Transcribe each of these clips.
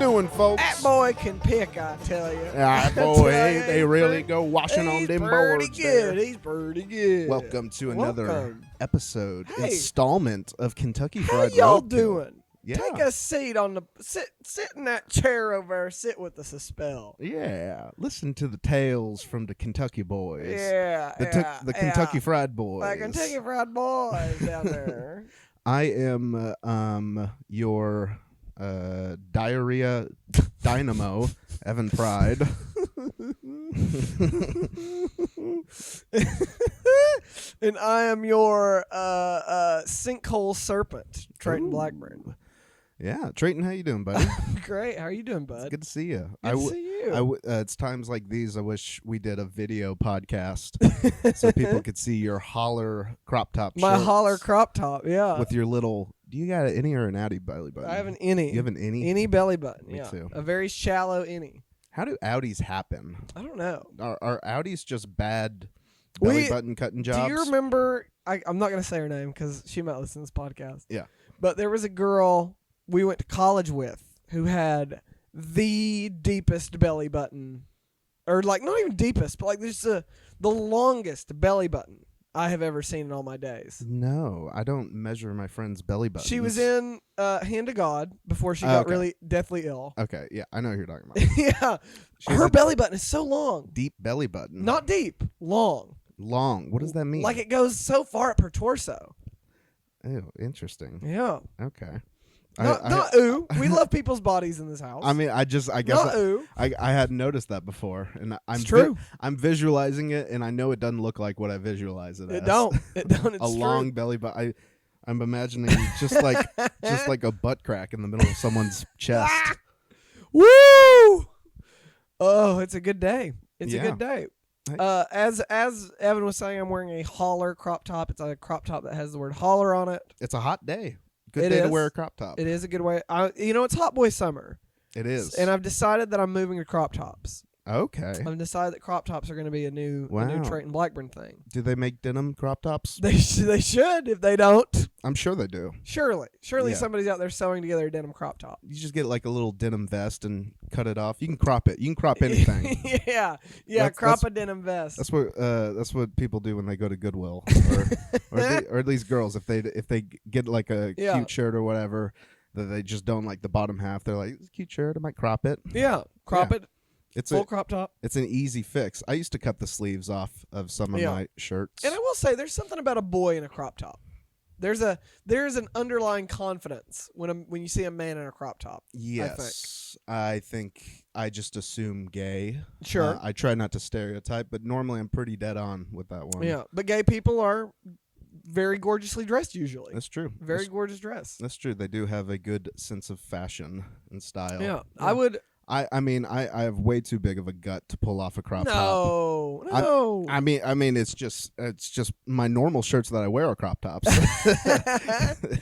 doing, folks? That boy can pick, I tell you. Boy, they really go washing on them boards. He's pretty good. Welcome to another episode, Hey. installment of Kentucky How Fried Roadkill. y'all doing? Yeah. Take a seat on the sit in that chair over there. Sit with us a spell. Yeah, listen to the tales from the Kentucky boys. Yeah, The Kentucky Fried Boys. The Kentucky Fried Boys down there. I am your diarrhea dynamo, Evan Pride. And I am your sinkhole serpent, Treyton Blackburn. Yeah, Treyton, how you doing, buddy? Great. How are you doing, bud? It's good to see you. Good to see you. It's times like these I wish we did a video podcast so people could see your holler crop top My shorts holler crop top, yeah. with your little. Do you got an innie or an outie belly button? I have an innie. You have an innie? Innie belly button, Me yeah. too. A very shallow innie. How do outies happen? I don't know. Are outies just bad belly button cutting jobs? Do you remember? I'm not going to say her name because she might listen to this podcast. Yeah. But there was a girl we went to college with who had the deepest belly button, or like not even deepest, but like just the longest belly button I have ever seen in all my days. No, I don't measure my friend's belly button. She was in Hand of God before she got really deathly ill. Okay, yeah, I know who you're talking about. Yeah. Her belly button is so long. Deep belly button. Not deep, long. Long. What does that mean? Like it goes so far up her torso. Ew, interesting. Yeah. Okay. Not ooh. We love people's bodies in this house. I mean, I guess not ooh. I hadn't noticed that before, and It's true. I'm visualizing it, and I know it doesn't look like what I visualize it as. It don't. It's a long true. belly button. I'm imagining just like a butt crack in the middle of someone's chest. Woo! Oh, it's a good day. It's a good day. As Evan was saying, I'm wearing a holler crop top. It's a crop top that has the word holler on it. It's a hot day. Good day to wear a crop top. It is a good way. It's hot boy summer. It is. And I've decided that I'm moving to crop tops. Okay. I've decided that crop tops are going to be a new Treyton Blackburn thing. Do they make denim crop tops? They should. If they don't, I'm sure they do. Surely Yeah. somebody's out there sewing together a denim crop top. You just get like a little denim vest and cut it off. You can crop it. You can crop anything. yeah. Crop a denim vest. That's what people do when they go to Goodwill, or at least girls if they get like a cute shirt or whatever that they just don't like the bottom half. They're like, it's a cute shirt. I might crop it. Yeah, crop it. It's full crop top. It's an easy fix. I used to cut the sleeves off of some of my shirts. And I will say, there's something about a boy in a crop top. There's an underlying confidence when you see a man in a crop top. Yes, I think I just assume gay. Sure. I try not to stereotype, but normally I'm pretty dead on with that one. Yeah, but gay people are very gorgeously dressed usually. That's true. Very gorgeous dress. That's true. They do have a good sense of fashion and style. Yeah. I would. I mean, I have way too big of a gut to pull off a crop top. No. I mean, it's just my normal shirts that I wear are crop tops.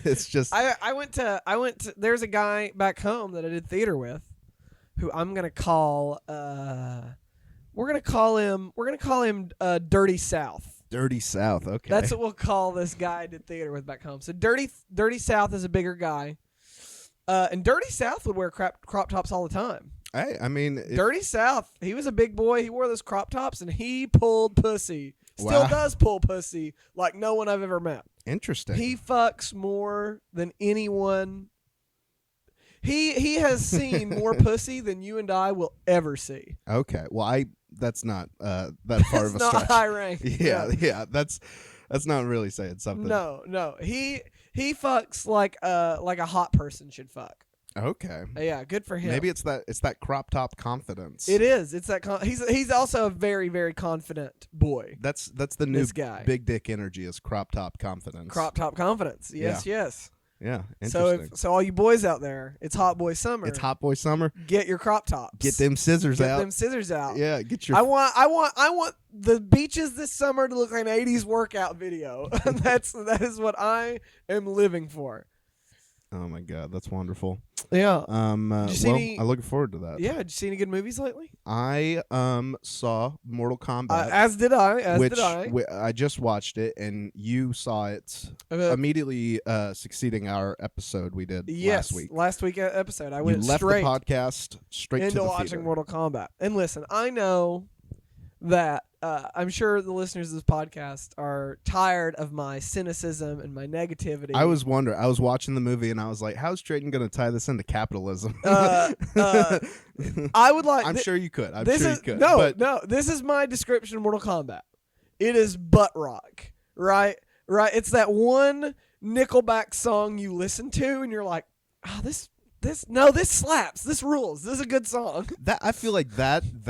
It's just. I went to. There's a guy back home that I did theater with, who I'm gonna call. We're gonna call him Dirty South. Dirty South. Okay. That's what we'll call this guy I did theater with back home. So Dirty South is a bigger guy. And Dirty South would wear crop tops all the time. Hey, I mean, Dirty South, he was a big boy. He wore those crop tops, and he pulled pussy. Still does pull pussy like no one I've ever met. Interesting. He fucks more than anyone. He has seen more pussy than you and I will ever see. Okay. Well, that's not that far of a not stretch. high rank. Yeah. That's not really saying something. No. He fucks like a hot person should fuck. Okay. Yeah, good for him. Maybe it's that crop top confidence. It is. It's that he's also a very, very confident boy. That's the new guy. Big dick energy is crop top confidence. Crop top confidence. Yes. Yeah. Interesting. So all you boys out there, it's hot boy summer. It's hot boy summer. Get your crop tops. Get them scissors out. Get them scissors out. Yeah. Get your. I want the beaches this summer to look like an 80s workout video. That is what I am living for. Oh my god, that's wonderful. Yeah. I'm looking forward to that. Yeah. Did you see any good movies lately? I saw Mortal Kombat. As did I. I just watched it, and you saw it immediately succeeding our episode we did last week. Last week episode. I went left straight the podcast straight into to the watching theater. Mortal Kombat. And listen, I know that I'm sure the listeners of this podcast are tired of my cynicism and my negativity. I was watching the movie and I was like, how's Treyton going to tie this into capitalism? I would like... I'm sure you could. No, this is my description of Mortal Kombat. It is butt rock, right? Right? It's that one Nickelback song you listen to and you're like, oh, this slaps. This rules. This is a good song. I feel like that's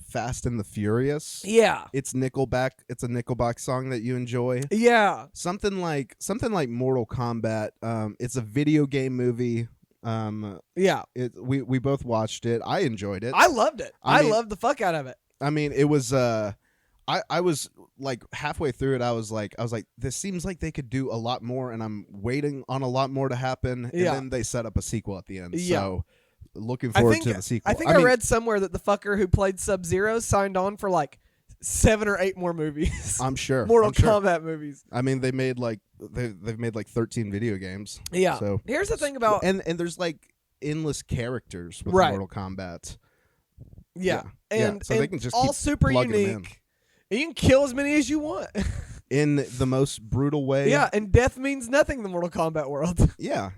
Fast and the Furious. Yeah. It's Nickelback. It's a Nickelback song that you enjoy. Yeah. Something like Mortal Kombat. It's a video game movie. Yeah. We both watched it. I enjoyed it. I loved it. I loved the fuck out of it. I mean, it was I was like halfway through it. I was like, this seems like they could do a lot more, and I'm waiting on a lot more to happen. And then they set up a sequel at the end. Yeah. So looking forward to the sequel. I think I read somewhere that the fucker who played Sub-Zero signed on for like 7 or 8 more movies. I'm sure. Mortal Kombat movies. I mean, they made like they've made like 13 video games. Yeah. So here's the thing about and there's like endless characters with Mortal Kombat. Yeah. And so they can just all keep super unique. And you can kill as many as you want. In the most brutal way. Yeah, and death means nothing in the Mortal Kombat world. Yeah.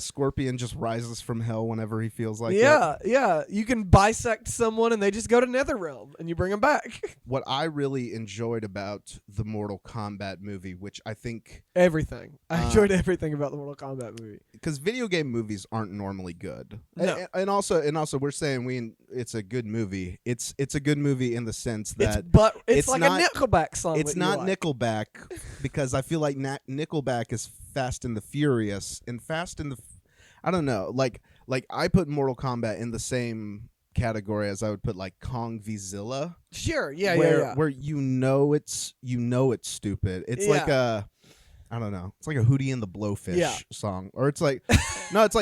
Scorpion just rises from hell whenever he feels like it. Yeah. You can bisect someone and they just go to Netherrealm and you bring them back. What I really enjoyed about the Mortal Kombat movie, which I think... Everything. I enjoyed everything about the Mortal Kombat movie. Because video game movies aren't normally good. No. And also we're saying it's a good movie. It's a good movie in the sense that... It's like not, a Nickelback song. It's not Nickelback, because I feel like Nickelback is Fast and the Furious, and I don't know, like I put Mortal Kombat in the same category as I would put like Kong v Zilla. Sure, where you know it's stupid. It's like a, I don't know, it's like a Hootie and the Blowfish song, or it's like no, it's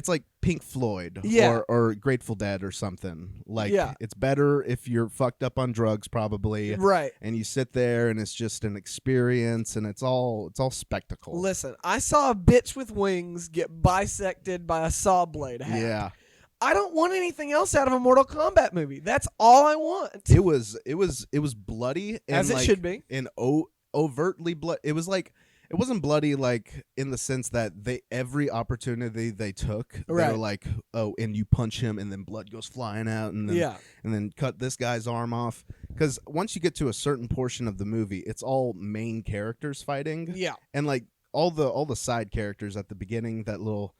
like Pink Floyd or Grateful Dead or something. Like it's better if you're fucked up on drugs, probably. Right. And you sit there and it's just an experience and it's all spectacle. Listen, I saw a bitch with wings get bisected by a saw blade hack. Yeah. I don't want anything else out of a Mortal Kombat movie. That's all I want. It was bloody and as it should be. And overtly blood. It was like, it wasn't bloody like in the sense that every opportunity they took, they were like, oh, and you punch him and then blood goes flying out and then cut this guy's arm off. Because once you get to a certain portion of the movie, it's all main characters fighting. Yeah. And like all the side characters at the beginning, that little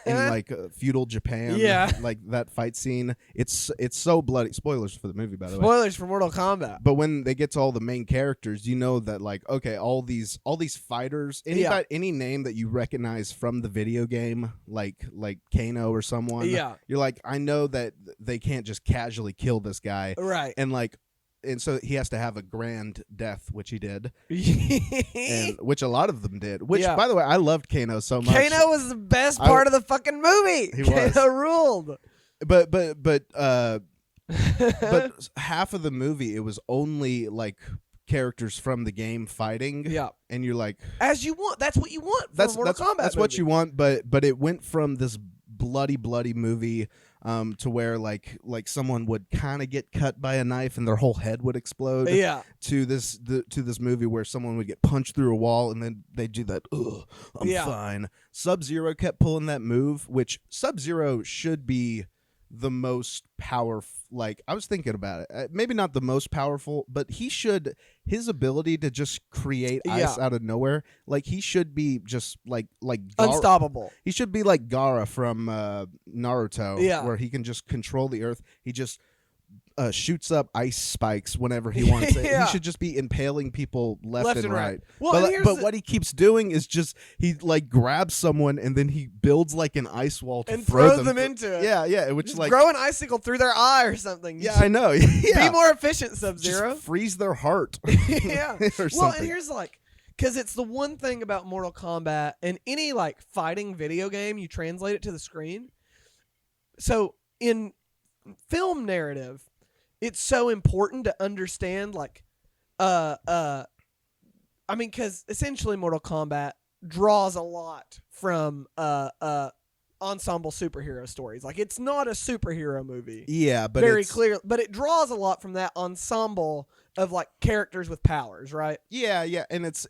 in like feudal Japan, like that fight scene, it's so bloody. Spoilers for the movie, by the way. Spoilers for Mortal Kombat. But when they get to all the main characters, you know that like, okay, all these fighters, any name that you recognize from the video game, like Kano or someone, you're like, I know that they can't just casually kill this guy, right? And so he has to have a grand death, which he did, and which a lot of them did. Which, by the way, I loved Kano so much. Kano was the best part of the fucking movie. Kano ruled. But half of the movie, it was only like characters from the game fighting. Yeah, and you're like, as you want. That's what you want. That's Mortal Kombat. That's movie. What you want. But it went from this bloody movie to where like someone would kind of get cut by a knife and their whole head would explode, to this movie where someone would get punched through a wall and then they do that, I'm fine. Sub-Zero kept pulling that move, which Sub-Zero should be the most powerful. Like, I was thinking about it, maybe not the most powerful, but his ability to just create ice out of nowhere, like he should be just like unstoppable. He should be like Gaara from Naruto, where he can just control the earth. He just shoots up ice spikes whenever he wants it. Yeah. He should just be impaling people left and right. Well, but what he keeps doing is just he like grabs someone and then he builds like an ice wall to and throw throws them into it. Yeah, which just like grow an icicle through their eye or something. Yeah, I know. Yeah. Be more efficient, Sub-Zero. Just freeze their heart. Yeah. Well, and here's like, because it's the one thing about Mortal Kombat and any like fighting video game, you translate it to the screen. So in film narrative, it's so important to understand like, I mean, because essentially Mortal Kombat draws a lot from ensemble superhero stories. Like, it's not a superhero movie. Yeah, but very clear, but it draws a lot from that ensemble of like characters with powers, right? Yeah, and it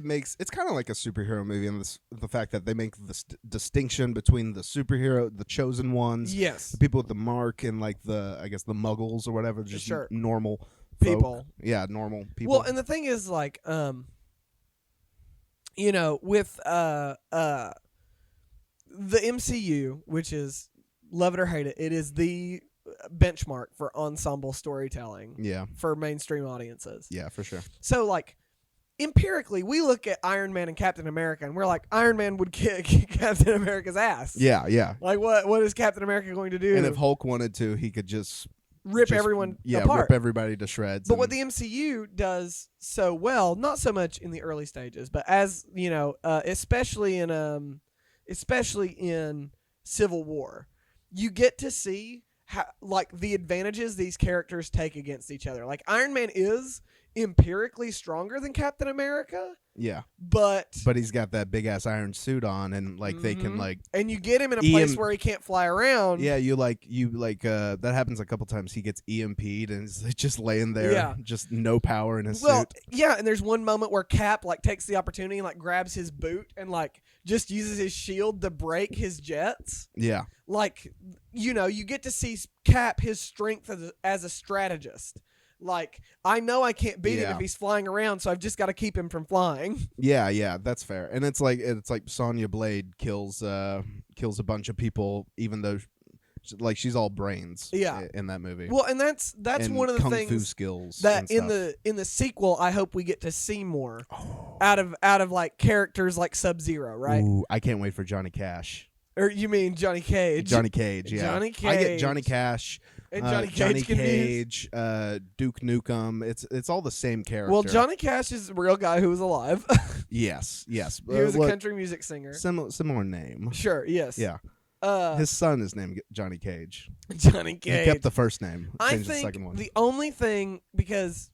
makes it's kind of like a superhero movie in the fact that they make this distinction between the superhero, the chosen ones, yes, the people with the mark, and like the I guess the Muggles or whatever, just normal people. Folk. Yeah, normal people. Well, and the thing is like, you know, with the MCU, which is love it or hate it, it is the benchmark for ensemble storytelling. Yeah. For mainstream audiences. Yeah, for sure. So like empirically, we look at Iron Man and Captain America and we're like, Iron Man would kick Captain America's ass. Yeah. Like what is Captain America going to do? And if Hulk wanted to, he could just rip everyone apart. Rip everybody to shreds. But what the MCU does so well, not so much in the early stages, but as you know, especially in Civil War, you get to see how, like, the advantages these characters take against each other. Like, Iron Man is empirically stronger than Captain America. Yeah. But he's got that big ass iron suit on, and like they can like, and you get him in a place where he can't fly around. Yeah, you that happens a couple times. He gets EMP'd and is just laying there, just no power in his suit. Yeah, and there's one moment where Cap like takes the opportunity and like grabs his boot and like just uses his shield to break his jets. Yeah. Like, you know, you get to see Cap, his strength as a strategist. Like, I know I can't beat him if he's flying around, so I've just got to keep him from flying. Yeah, that's fair. And it's like Sonya Blade kills a bunch of people, even though she's all brains. In that movie. Well, and that's and one of the kung things fu skills that in the sequel, I hope we get to see more out of like characters like Sub-Zero, right? Ooh, I can't wait for Johnny Cash. Or you mean Johnny Cage? Johnny Cage, yeah. Johnny Cage. I get Johnny Cash. And Johnny Cage, Duke Nukem. It's all the same character. Well, Johnny Cash is a real guy who was alive. Yes. He was a country music singer. Similar name. Sure. Yes. Yeah. His son is named Johnny Cage. Johnny Cage. He kept the first name. I think the second one. The only thing, because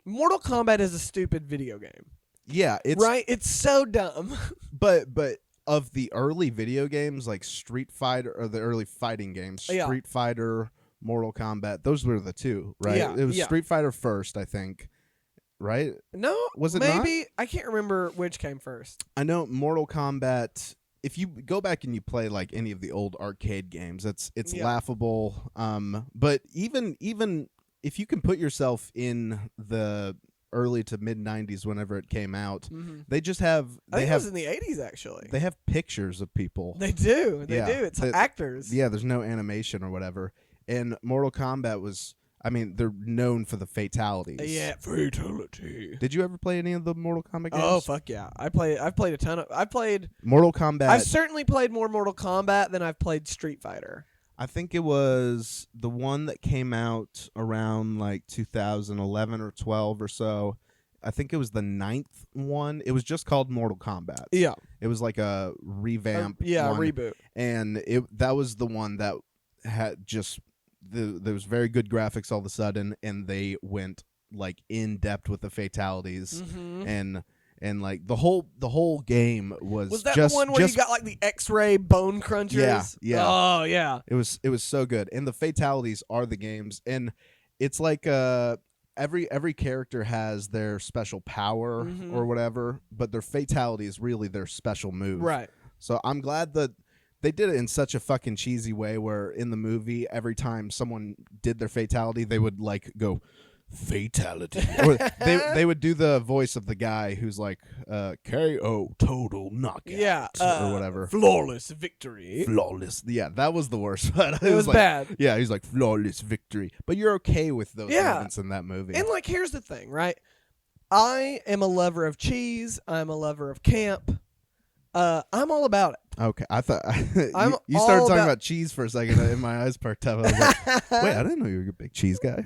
Mortal Kombat is a stupid video game. Yeah, it's so dumb. But of the early video games like Street Fighter, or the early fighting games, Street Fighter, Mortal Kombat, those were the two, right? Yeah, it was Street Fighter first, I think. Right? No, was it maybe not? I can't remember which came first. I know Mortal Kombat. If you go back and you play like any of the old arcade games, it's laughable. But even if you can put yourself in the early to mid 90s, whenever it came out, they just have. I think it was in the 80s actually. They have pictures of people. They do. It's actors. Yeah, there's no animation or whatever. And Mortal Kombat was. I mean, they're known for the fatalities. Yeah, fatality. Did you ever play any of the Mortal Kombat games? Oh fuck yeah! I've played a ton of. I've played Mortal Kombat. I've certainly played more Mortal Kombat than I've played Street Fighter. I think it was the one that came out around like 2011 or 12 or so. I think it was the 9th one. It was just called Mortal Kombat. Yeah. It was like a revamp. A reboot. And that was the one that had just there was very good graphics all of a sudden, and they went like in depth with the fatalities and like the whole game was that just, the one where you got like the X-ray bone crunchers? Yeah. Oh yeah. It was so good, and the fatalities are the games, and it's like every character has their special power or whatever, but their fatality is really their special move. Right. So I'm glad that they did it in such a fucking cheesy way where in the movie, every time someone did their fatality, they would like go fatality. Or they would do the voice of the guy who's like KO, total knockout, or whatever. Flawless victory. Flawless. Yeah, that was the worst. It was like, bad. Yeah, he's like flawless victory. But you're okay with those moments in that movie. And like, here's the thing, right? I am a lover of cheese. I'm a lover of camp. I'm all about it. Okay, I thought you started talking about cheese for a second, and my eyes perked up. I was like, "Wait, I didn't know you were a big cheese guy."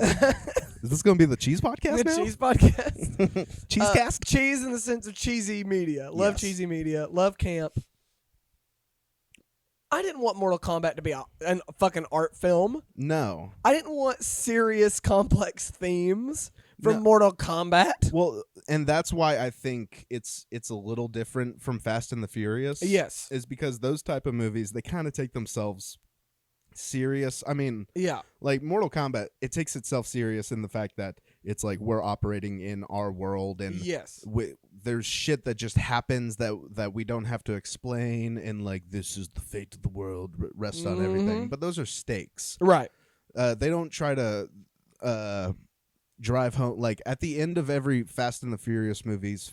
Is this going to be the cheese podcast now? Cheese podcast. Cheesecast? Cheese in the sense of cheesy media. Love cheesy media. Love camp. I didn't want Mortal Kombat to be a fucking art film. No. I didn't want serious, complex themes from Mortal Kombat. Well, and that's why I think it's a little different from Fast and the Furious. Yes. Is because those type of movies, they kind of take themselves serious. I mean, like Mortal Kombat, it takes itself serious in the fact that it's like we're operating in our world, and there's shit that just happens that we don't have to explain, and like this is the fate of the world, rests on everything. But those are stakes, right? They don't try to drive home, like at the end of every Fast and the Furious movies,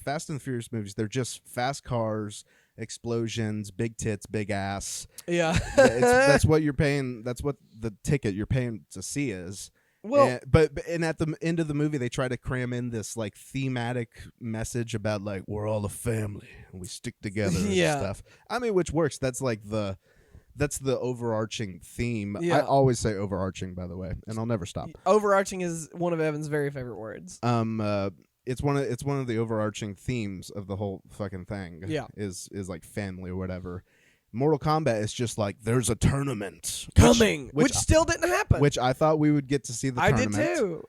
they're just fast cars, explosions, big tits, big ass. Yeah. That's what you're paying. That's what the ticket you're paying to see is. Well, and at the end of the movie, they try to cram in this like thematic message about like we're all a family and we stick together and stuff. I mean, which works. That's like that's the overarching theme. Yeah. I always say overarching, by the way, and I'll never stop. Overarching is one of Evan's very favorite words. It's one of the overarching themes of the whole fucking thing. Yeah. Is like family or whatever. Mortal Kombat is just like there's a tournament coming, which still didn't happen. Which I thought we would get to see the tournament. I did too.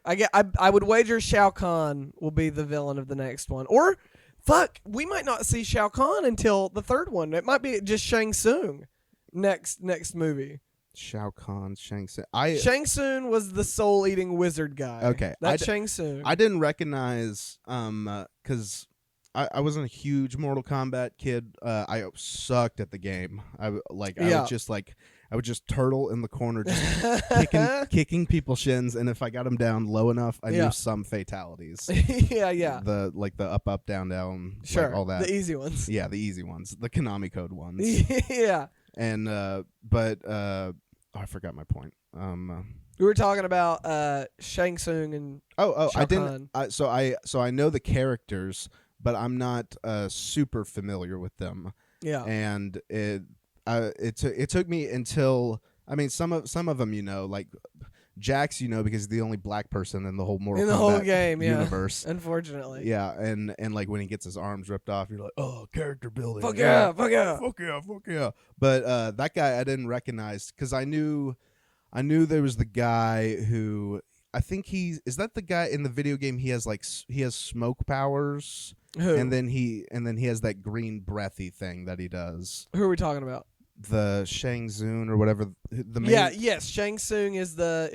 I would wager Shao Kahn will be the villain of the next one, or fuck, we might not see Shao Kahn until the third one. It might be just Shang Tsung next movie. Shao Kahn, Shang Tsung. Shang Tsung was the soul-eating wizard guy. Okay, that's Shang Tsung. I didn't recognize because I wasn't a huge Mortal Kombat kid. I sucked at the game. I would just turtle in the corner, just kicking people's shins, and if I got them down low enough, I knew some fatalities. yeah. The up, down, sure, like all that. The easy ones. Yeah, the easy ones, the Konami code ones. Yeah. And I forgot my point. We were talking about Shang Tsung and Shao I didn't. So I know the characters, but I'm not super familiar with them. Yeah. And it took me until, I mean, some of them, like Jax, because he's the only black person in the whole Mortal Kombat whole game universe. Unfortunately. Yeah, and like when he gets his arms ripped off, you're like, oh, character building. Fuck yeah. But that guy I didn't recognize because I knew there was the guy who I think is that the guy in the video game. He has smoke powers. Who? And then he has that green breathy thing that he does. Who are we talking about? The Shang Tsung or whatever. The main, yes. Shang Tsung is the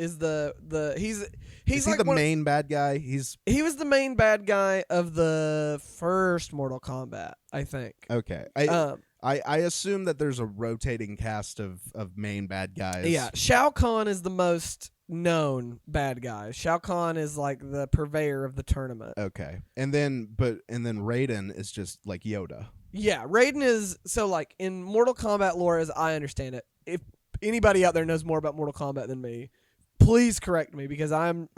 he's like the main bad guy. He was the main bad guy of the first Mortal Kombat, I think. Okay. I assume that there's a rotating cast of main bad guys. Yeah, Shao Kahn is the most known bad guy. Shao Kahn is like the purveyor of the tournament. Okay. And then Raiden is just like Yoda. Yeah, Raiden is so like in Mortal Kombat lore as I understand it. If anybody out there knows more about Mortal Kombat than me, please correct me because I'm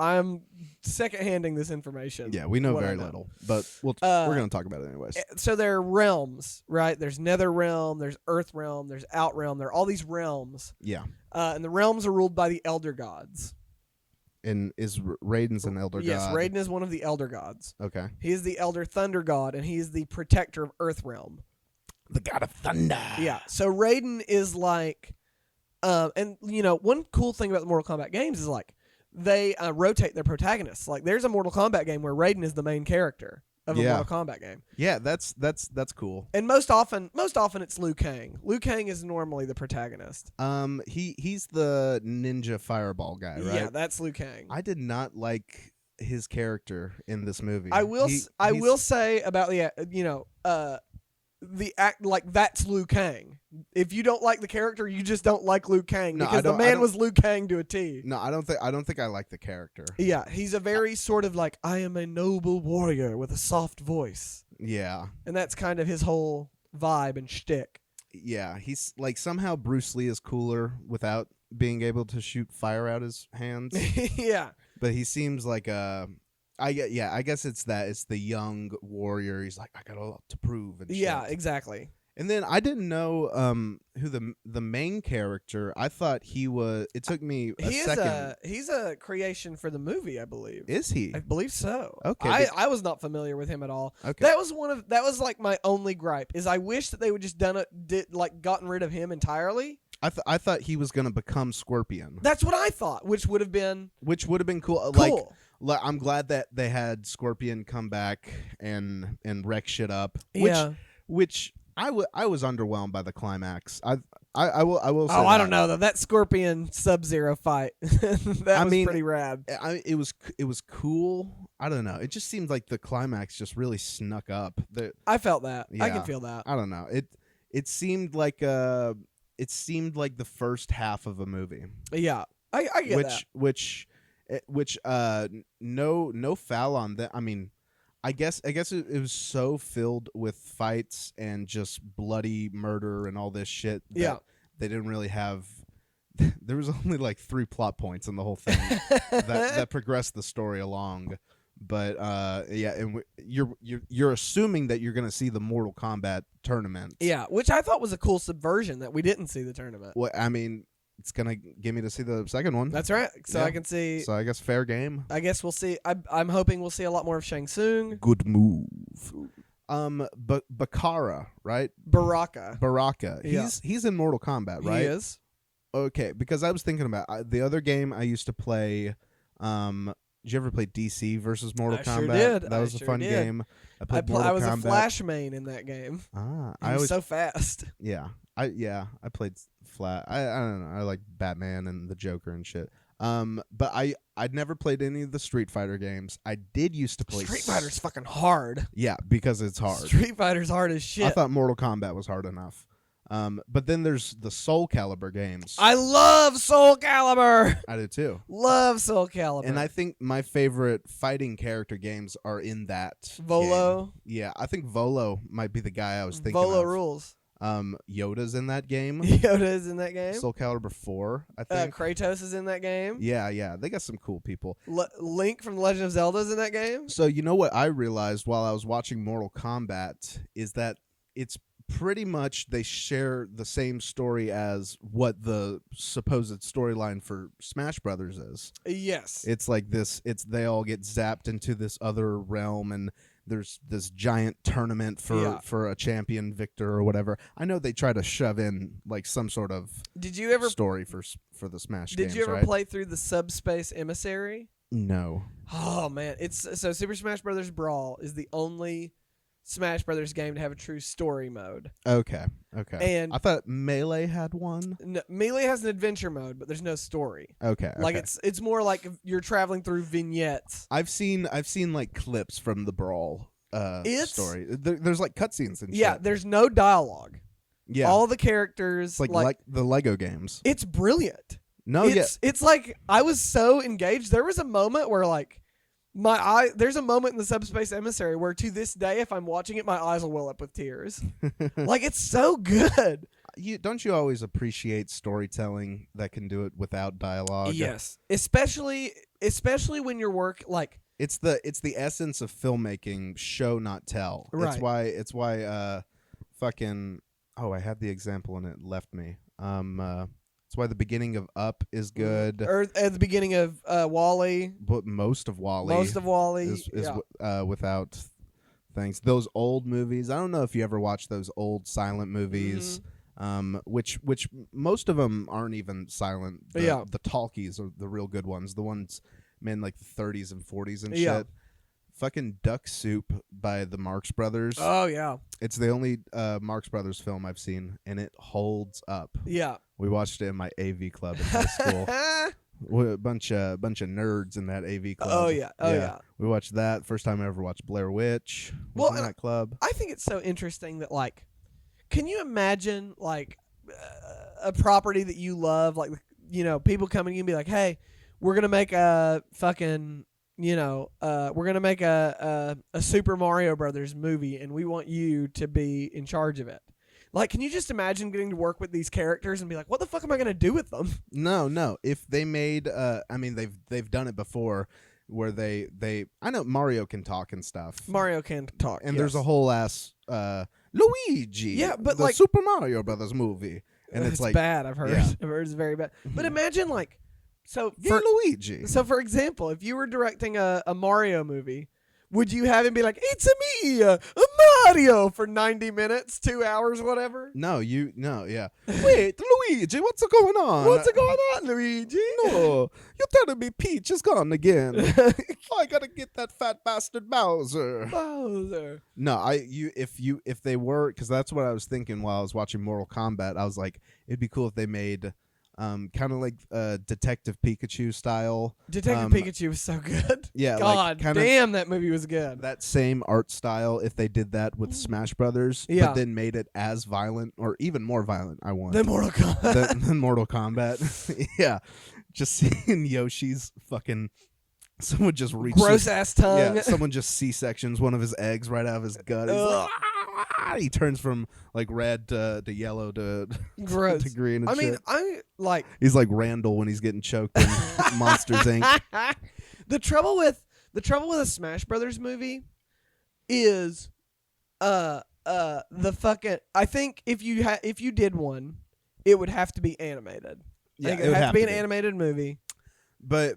second-handing this information. Yeah, we know very little, but we're going to talk about it anyways. So there are realms, right? There's Nether Realm, there's Earth Realm, there's Out Realm. There are all these realms. Yeah. And the realms are ruled by the Elder Gods. And is Raiden's an Elder God? Yes, Raiden is one of the Elder Gods. Okay. He is the Elder Thunder God, and he is the protector of Earth Realm. The God of Thunder. Yeah, so Raiden is like... and, one cool thing about the Mortal Kombat games is, like, they rotate their protagonists. Like, there's a Mortal Kombat game where Raiden is the main character of a Mortal Kombat game. Yeah, that's cool. And most often it's Liu Kang. Liu Kang is normally the protagonist. He's the ninja fireball guy, right? Yeah, that's Liu Kang. I did not like his character in this movie. I will say about the act like that's Liu Kang. If you don't like the character, you just don't like Liu Kang No, because the man was Liu Kang to a T. No, I don't think I like the character. Yeah, he's a very sort of like, I am a noble warrior with a soft voice. Yeah. And that's kind of his whole vibe and shtick. Yeah, he's like somehow Bruce Lee is cooler without being able to shoot fire out his hands. Yeah. But he seems like I guess it's the young warrior. He's like, I got a lot to prove and shit. Yeah, exactly. And then I didn't know who the main character. I thought he was. It took me a second. He's a creation for the movie, I believe. Is he? I believe so. Okay. I was not familiar with him at all. Okay. That was like my only gripe is I wish that they would just gotten rid of him entirely. I thought he was gonna become Scorpion. That's what I thought, which would have been cool. Cool. Like I'm glad that they had Scorpion come back and wreck shit up. Which I was underwhelmed by the climax. I will say I don't know though. That Scorpion Sub-Zero fight that was pretty rad. It was cool. I don't know. It just seemed like the climax just really snuck up. I felt that. Yeah, I can feel that. I don't know. It seemed like the first half of a movie. Yeah, I get that. Which no foul on that. I mean, I guess it was so filled with fights and just bloody murder and all this shit that they didn't really have. There was only like 3 plot points in the whole thing that progressed the story along. But and you're assuming that you're going to see the Mortal Kombat tournament. Yeah, which I thought was a cool subversion that we didn't see the tournament. Well, I mean, it's going to get me to see the second one. That's right. So I can see. So I guess fair game. I guess we'll see. I'm hoping we'll see a lot more of Shang Tsung. Good move. Bakara, right? Baraka. He's in Mortal Kombat, right? He is. Okay, because I was thinking about the other game I used to play. Did you ever play DC versus Mortal Kombat? Sure did. That was a fun game. I was a Flash main in that game. I was so fast. Yeah, I played Flash. I don't know. I like Batman and the Joker and shit. But I'd never played any of the Street Fighter games. I did used to play Street Fighter's fucking hard. Yeah, because it's hard. Street Fighter's hard as shit. I thought Mortal Kombat was hard enough. But then there's the Soul Calibur games. I love Soul Calibur. I do too. Love Soul Calibur. And I think my favorite fighting character games are in that Volo. game. Yeah, I think Volo might be the guy I was thinking Volo of. rules. Yoda's in that game. Yoda's in that game. Soul Calibur 4, I think. Kratos is in that game. Yeah. They got some cool people. Link from The Legend of Zelda's in that game. So you know what I realized while I was watching Mortal Kombat is that it's pretty much they share the same story as what the supposed storyline for Smash Brothers is. Yes. It's like this. They all get zapped into this other realm, and there's this giant tournament for a champion victor or whatever. I know they try to shove in like some sort of story for the Smash games. Did you ever play through the Subspace Emissary? No. Oh man, so Super Smash Brothers Brawl is the only Smash Brothers game to have a true story mode. Okay. And I thought Melee had one. No, Melee has an adventure mode, but there's no story. Okay. Like it's more like you're traveling through vignettes. I've seen like clips from the Brawl story. There's like cutscenes and shit. Yeah, there's no dialogue. Yeah. All the characters like the Lego games. It's brilliant. It's like I was so engaged. There was a moment where like there's a moment in the Subspace Emissary where to this day, if I'm watching it, my eyes will well up with tears. Like, it's so good. Don't you always appreciate storytelling that can do it without dialogue? Yes. Especially when your work, like... It's the essence of filmmaking, show, not tell. Right. It's why fucking... Oh, I had the example and it left me. That's why the beginning of Up is good. Or at the beginning of WALL-E. But most of WALL-E. Is without things. Those old movies. I don't know if you ever watched those old silent movies. Which most of them aren't even silent. The talkies are the real good ones. The ones made in like the 30s and 40s and shit. Fucking Duck Soup by the Marx Brothers. Oh, yeah. It's the only Marx Brothers film I've seen, and it holds up. Yeah. We watched it in my AV club in high school. a bunch of nerds in that AV club. Oh yeah. We watched that first time I ever watched Blair Witch. In that club. I think it's so interesting that like, can you imagine like a property that you love, like people coming to you and be like, hey, we're gonna make a fucking we're gonna make a Super Mario Brothers movie and we want you to be in charge of it. Like, can you just imagine getting to work with these characters and be like, what the fuck am I going to do with them? No. If they made, they've done it before where I know Mario can talk and stuff. Mario can talk. And there's a whole ass Luigi. Yeah, but the Super Mario Brothers movie. And it's like bad, I've heard. Yeah. I've heard it's very bad. But imagine like, Luigi. So for example, if you were directing a Mario movie, would you have him be like, it's me, a Mario, for 90 minutes, 2 hours, whatever? No, yeah. Wait, Luigi, what's going on? What's going on, Luigi? No, you're telling me Peach is gone again. I gotta get that fat bastard Bowser. No, if they were, because that's what I was thinking while I was watching Mortal Kombat. I was like, it'd be cool if they made kind of like Detective Pikachu style. Detective Pikachu was so good. Yeah, God like damn, that movie was good. That same art style, if they did that with Smash Brothers, but then made it as violent or even more violent, I want. Than Mortal Kombat. Than Mortal Kombat. Yeah. Just seeing Yoshi's fucking... Someone just reaches... Gross ass tongue. Yeah, someone just C-sections one of his eggs right out of his gut. He's like, he turns from like red to yellow to, gross. To green and shit. I like... He's like Randall when he's getting choked in Monsters, Inc. The trouble with a Smash Brothers movie is the fucking... I think if you did one, it would have to be animated. Yeah, I think it would have to be an animated movie. But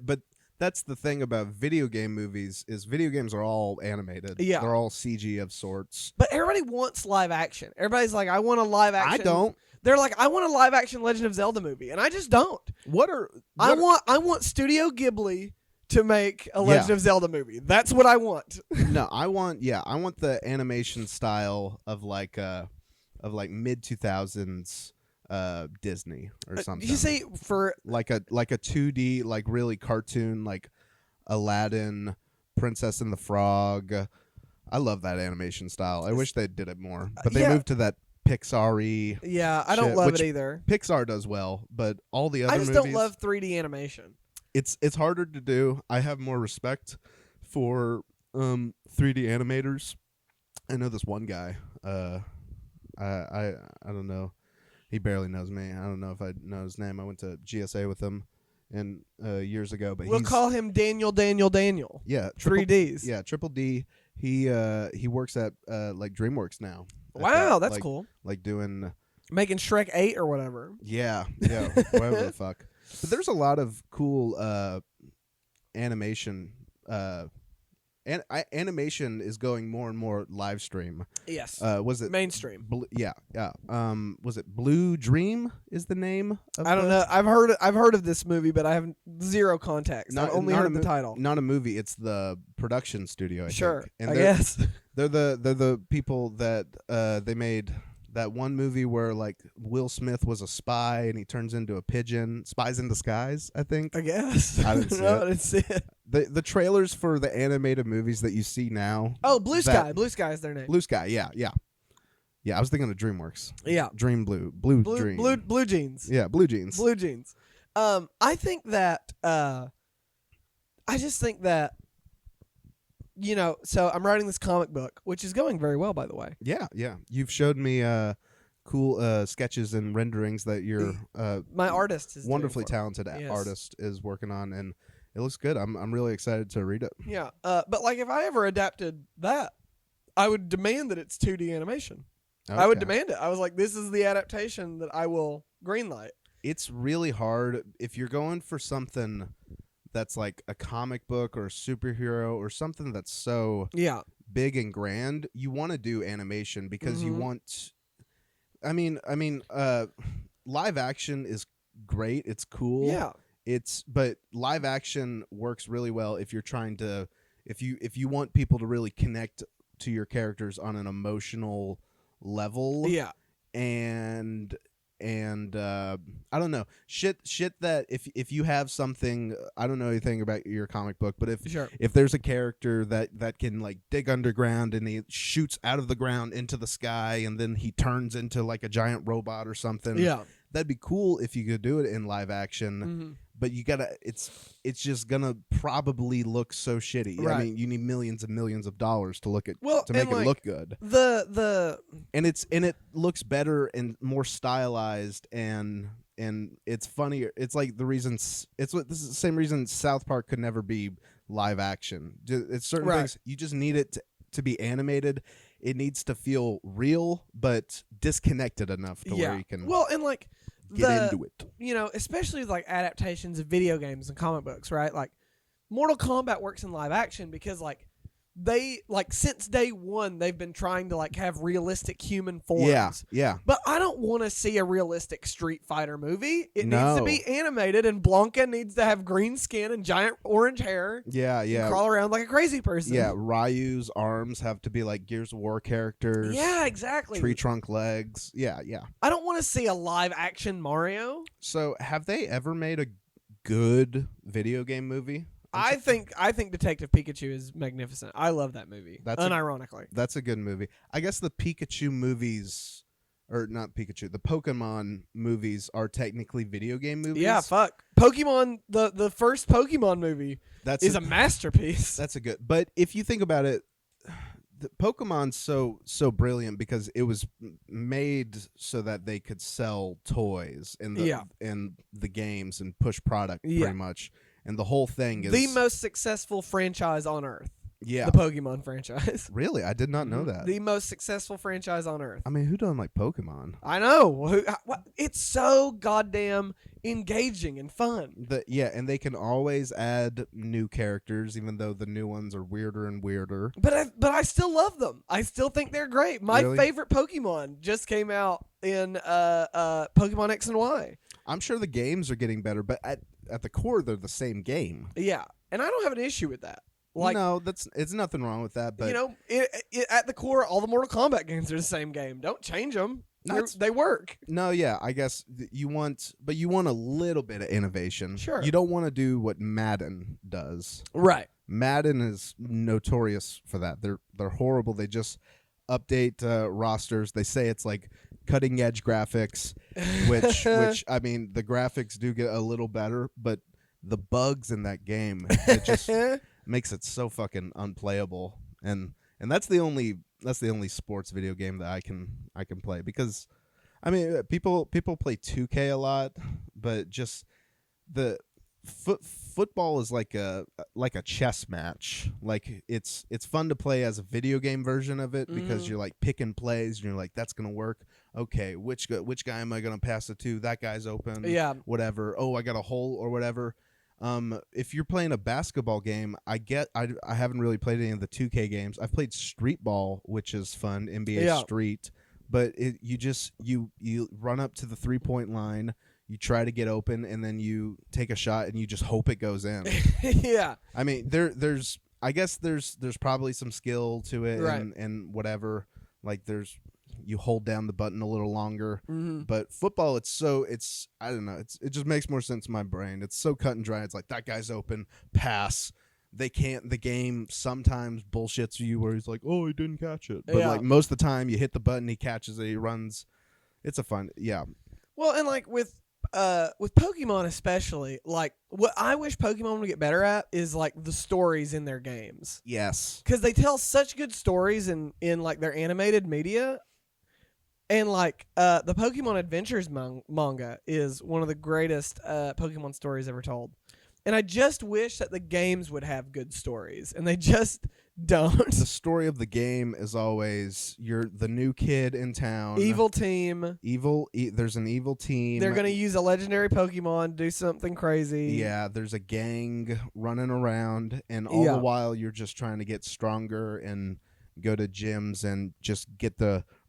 that's the thing about video game movies is video games are all animated. Yeah. They're all CG of sorts. But everybody wants live action. Everybody's like, I want a live action. I don't. They're like, I want a live action Legend of Zelda movie, and I just don't. I want Studio Ghibli to make a Legend of Zelda movie. That's what I want. No, I want the animation style of like mid 2000s Disney or something. You see, for like a 2D, like really cartoon, like Aladdin, Princess and the Frog. I love that animation style. I wish they did it more, but they moved to that Pixar-y. Yeah, I don't love it either. Pixar does well, but all the other I just movies, don't love 3D animation. It's harder to do. I have more respect for 3D animators. I know this one guy. I don't know. He barely knows me. I don't know if I know his name. I went to GSA with him years ago, but we'll call him Daniel. Yeah, 3Ds. Yeah, Triple D. He works at like DreamWorks now. Wow, that's cool. Like making Shrek 8 or whatever. Yeah, whatever the fuck. But there's a lot of cool animation. Animation is going more and more live stream. Yes. Was it mainstream? Yeah. Was it Blue Dream? Is the name? I don't know. I've heard of this movie, but I have zero context. I've only heard the title. Not a movie. It's the production studio. I think. And I guess they're the people that they made that one movie where like Will Smith was a spy and he turns into a pigeon. Spies in Disguise, I think. I guess. I didn't see I didn't see it. The trailers for the animated movies that you see now. Oh, Blue Sky. Blue Sky is their name. Blue Sky. Yeah. I was thinking of DreamWorks. Yeah. Dream Blue Dream. Blue Jeans. Yeah, Blue Jeans. Blue Jeans. I think that. I just think that. So I'm writing this comic book, which is going very well, by the way. Yeah. You've showed me cool sketches and renderings that your my artist is wonderfully talented artist is working on, and it looks good. I'm really excited to read it. Yeah. But like if I ever adapted that, I would demand that it's 2D animation. Okay. I would demand it. I was like, this is the adaptation that I will greenlight. It's really hard if you're going for something that's like a comic book or a superhero or something that's so big and grand. You want to do animation because you want. I mean, live action is great. It's cool. Yeah. But live action works really well if you're trying to if you want people to really connect to your characters on an emotional level. Yeah. And and I don't know, shit that if you have something, I don't know anything about your comic book, but if there's a character that can like dig underground and he shoots out of the ground into the sky and then he turns into like a giant robot or something, that'd be cool if you could do it in live action. Mm-hmm. But you gotta, it's just gonna probably look so shitty. Right. I mean, you need millions and millions of dollars to make it look good. And it looks better and more stylized, and it's funnier. It's like this is the same reason South Park could never be live action. It's certain things you just need it to be animated. It needs to feel real, but disconnected enough to where you can. Well, and like. Get into it. You know, especially with like adaptations of video games and comic books, right? Like Mortal Kombat works in live action because like they like since day one they've been trying to like have realistic human forms. Yeah. But I don't want to see a realistic Street Fighter movie. It needs to be animated, and Blanca needs to have green skin and giant orange hair. Yeah. And crawl around like a crazy person. Yeah, Ryu's arms have to be like Gears of War characters. Yeah, exactly. Tree trunk legs. Yeah. I don't want to see a live action Mario. So, have they ever made a good video game movie? I think Detective Pikachu is magnificent. I love that movie. Unironically. That's a good movie. I guess the Pikachu movies, or not Pikachu, the Pokemon movies are technically video game movies. Yeah, fuck. Pokemon, the first Pokemon movie is a masterpiece. That's a good. But if you think about it, the Pokemon's so brilliant because it was made so that they could sell toys in the games and push product pretty much. And the whole thing is the most successful franchise on Earth. Yeah. The Pokemon franchise. Really? I did not know that. The most successful franchise on Earth. I mean, who doesn't like Pokemon? I know. It's so goddamn engaging and fun. And they can always add new characters, even though the new ones are weirder and weirder. But I still love them. I still think they're great. My favorite Pokemon just came out in Pokemon X and Y. I'm sure the games are getting better, but at the core, they're the same game. Yeah, and I don't have an issue with that. Like, no, it's nothing wrong with that. But you know, at the core, all the Mortal Kombat games are the same game. Don't change them. They work. No, yeah, I guess you want a little bit of innovation. Sure. You don't want to do what Madden does. Right. Madden is notorious for that. They're horrible. They just update rosters. They say it's like cutting edge graphics, which I mean, the graphics do get a little better, but the bugs in that game, it just makes it so fucking unplayable. And that's the only sports video game that I can play, because I mean, people play 2K a lot, but just the football is like a chess match. Like it's fun to play as a video game version of it, because you're like picking plays and you're like, that's gonna work. Okay, which guy am I gonna pass it to? That guy's open. Yeah. Whatever. Oh, I got a hole or whatever. If you're playing a basketball game, I haven't really played any of the 2K games. I've played Street Ball, which is fun, NBA Street, but you run up to the 3-point line, you try to get open, and then you take a shot and you just hope it goes in. Yeah. I mean, there's probably some skill to it, right, and whatever. Like you hold down the button a little longer, but football, I don't know, it just makes more sense in my brain. It's so cut and dry. It's like, that guy's open, pass. The game sometimes bullshits you where he's like, oh, he didn't catch it, but like most of the time you hit the button, he catches it, he runs. It's a fun, well, and like with Pokemon especially, like what I wish Pokemon would get better at is like the stories in their games. Yes, because they tell such good stories in like their animated media. And like the Pokemon Adventures manga is one of the greatest Pokemon stories ever told. And I just wish that the games would have good stories, and they just don't. The story of the game is always, you're the new kid in town. Evil team. There's an evil team. They're going to use a legendary Pokemon, do something crazy. Yeah, there's a gang running around, and all the while you're just trying to get stronger and go to gyms and just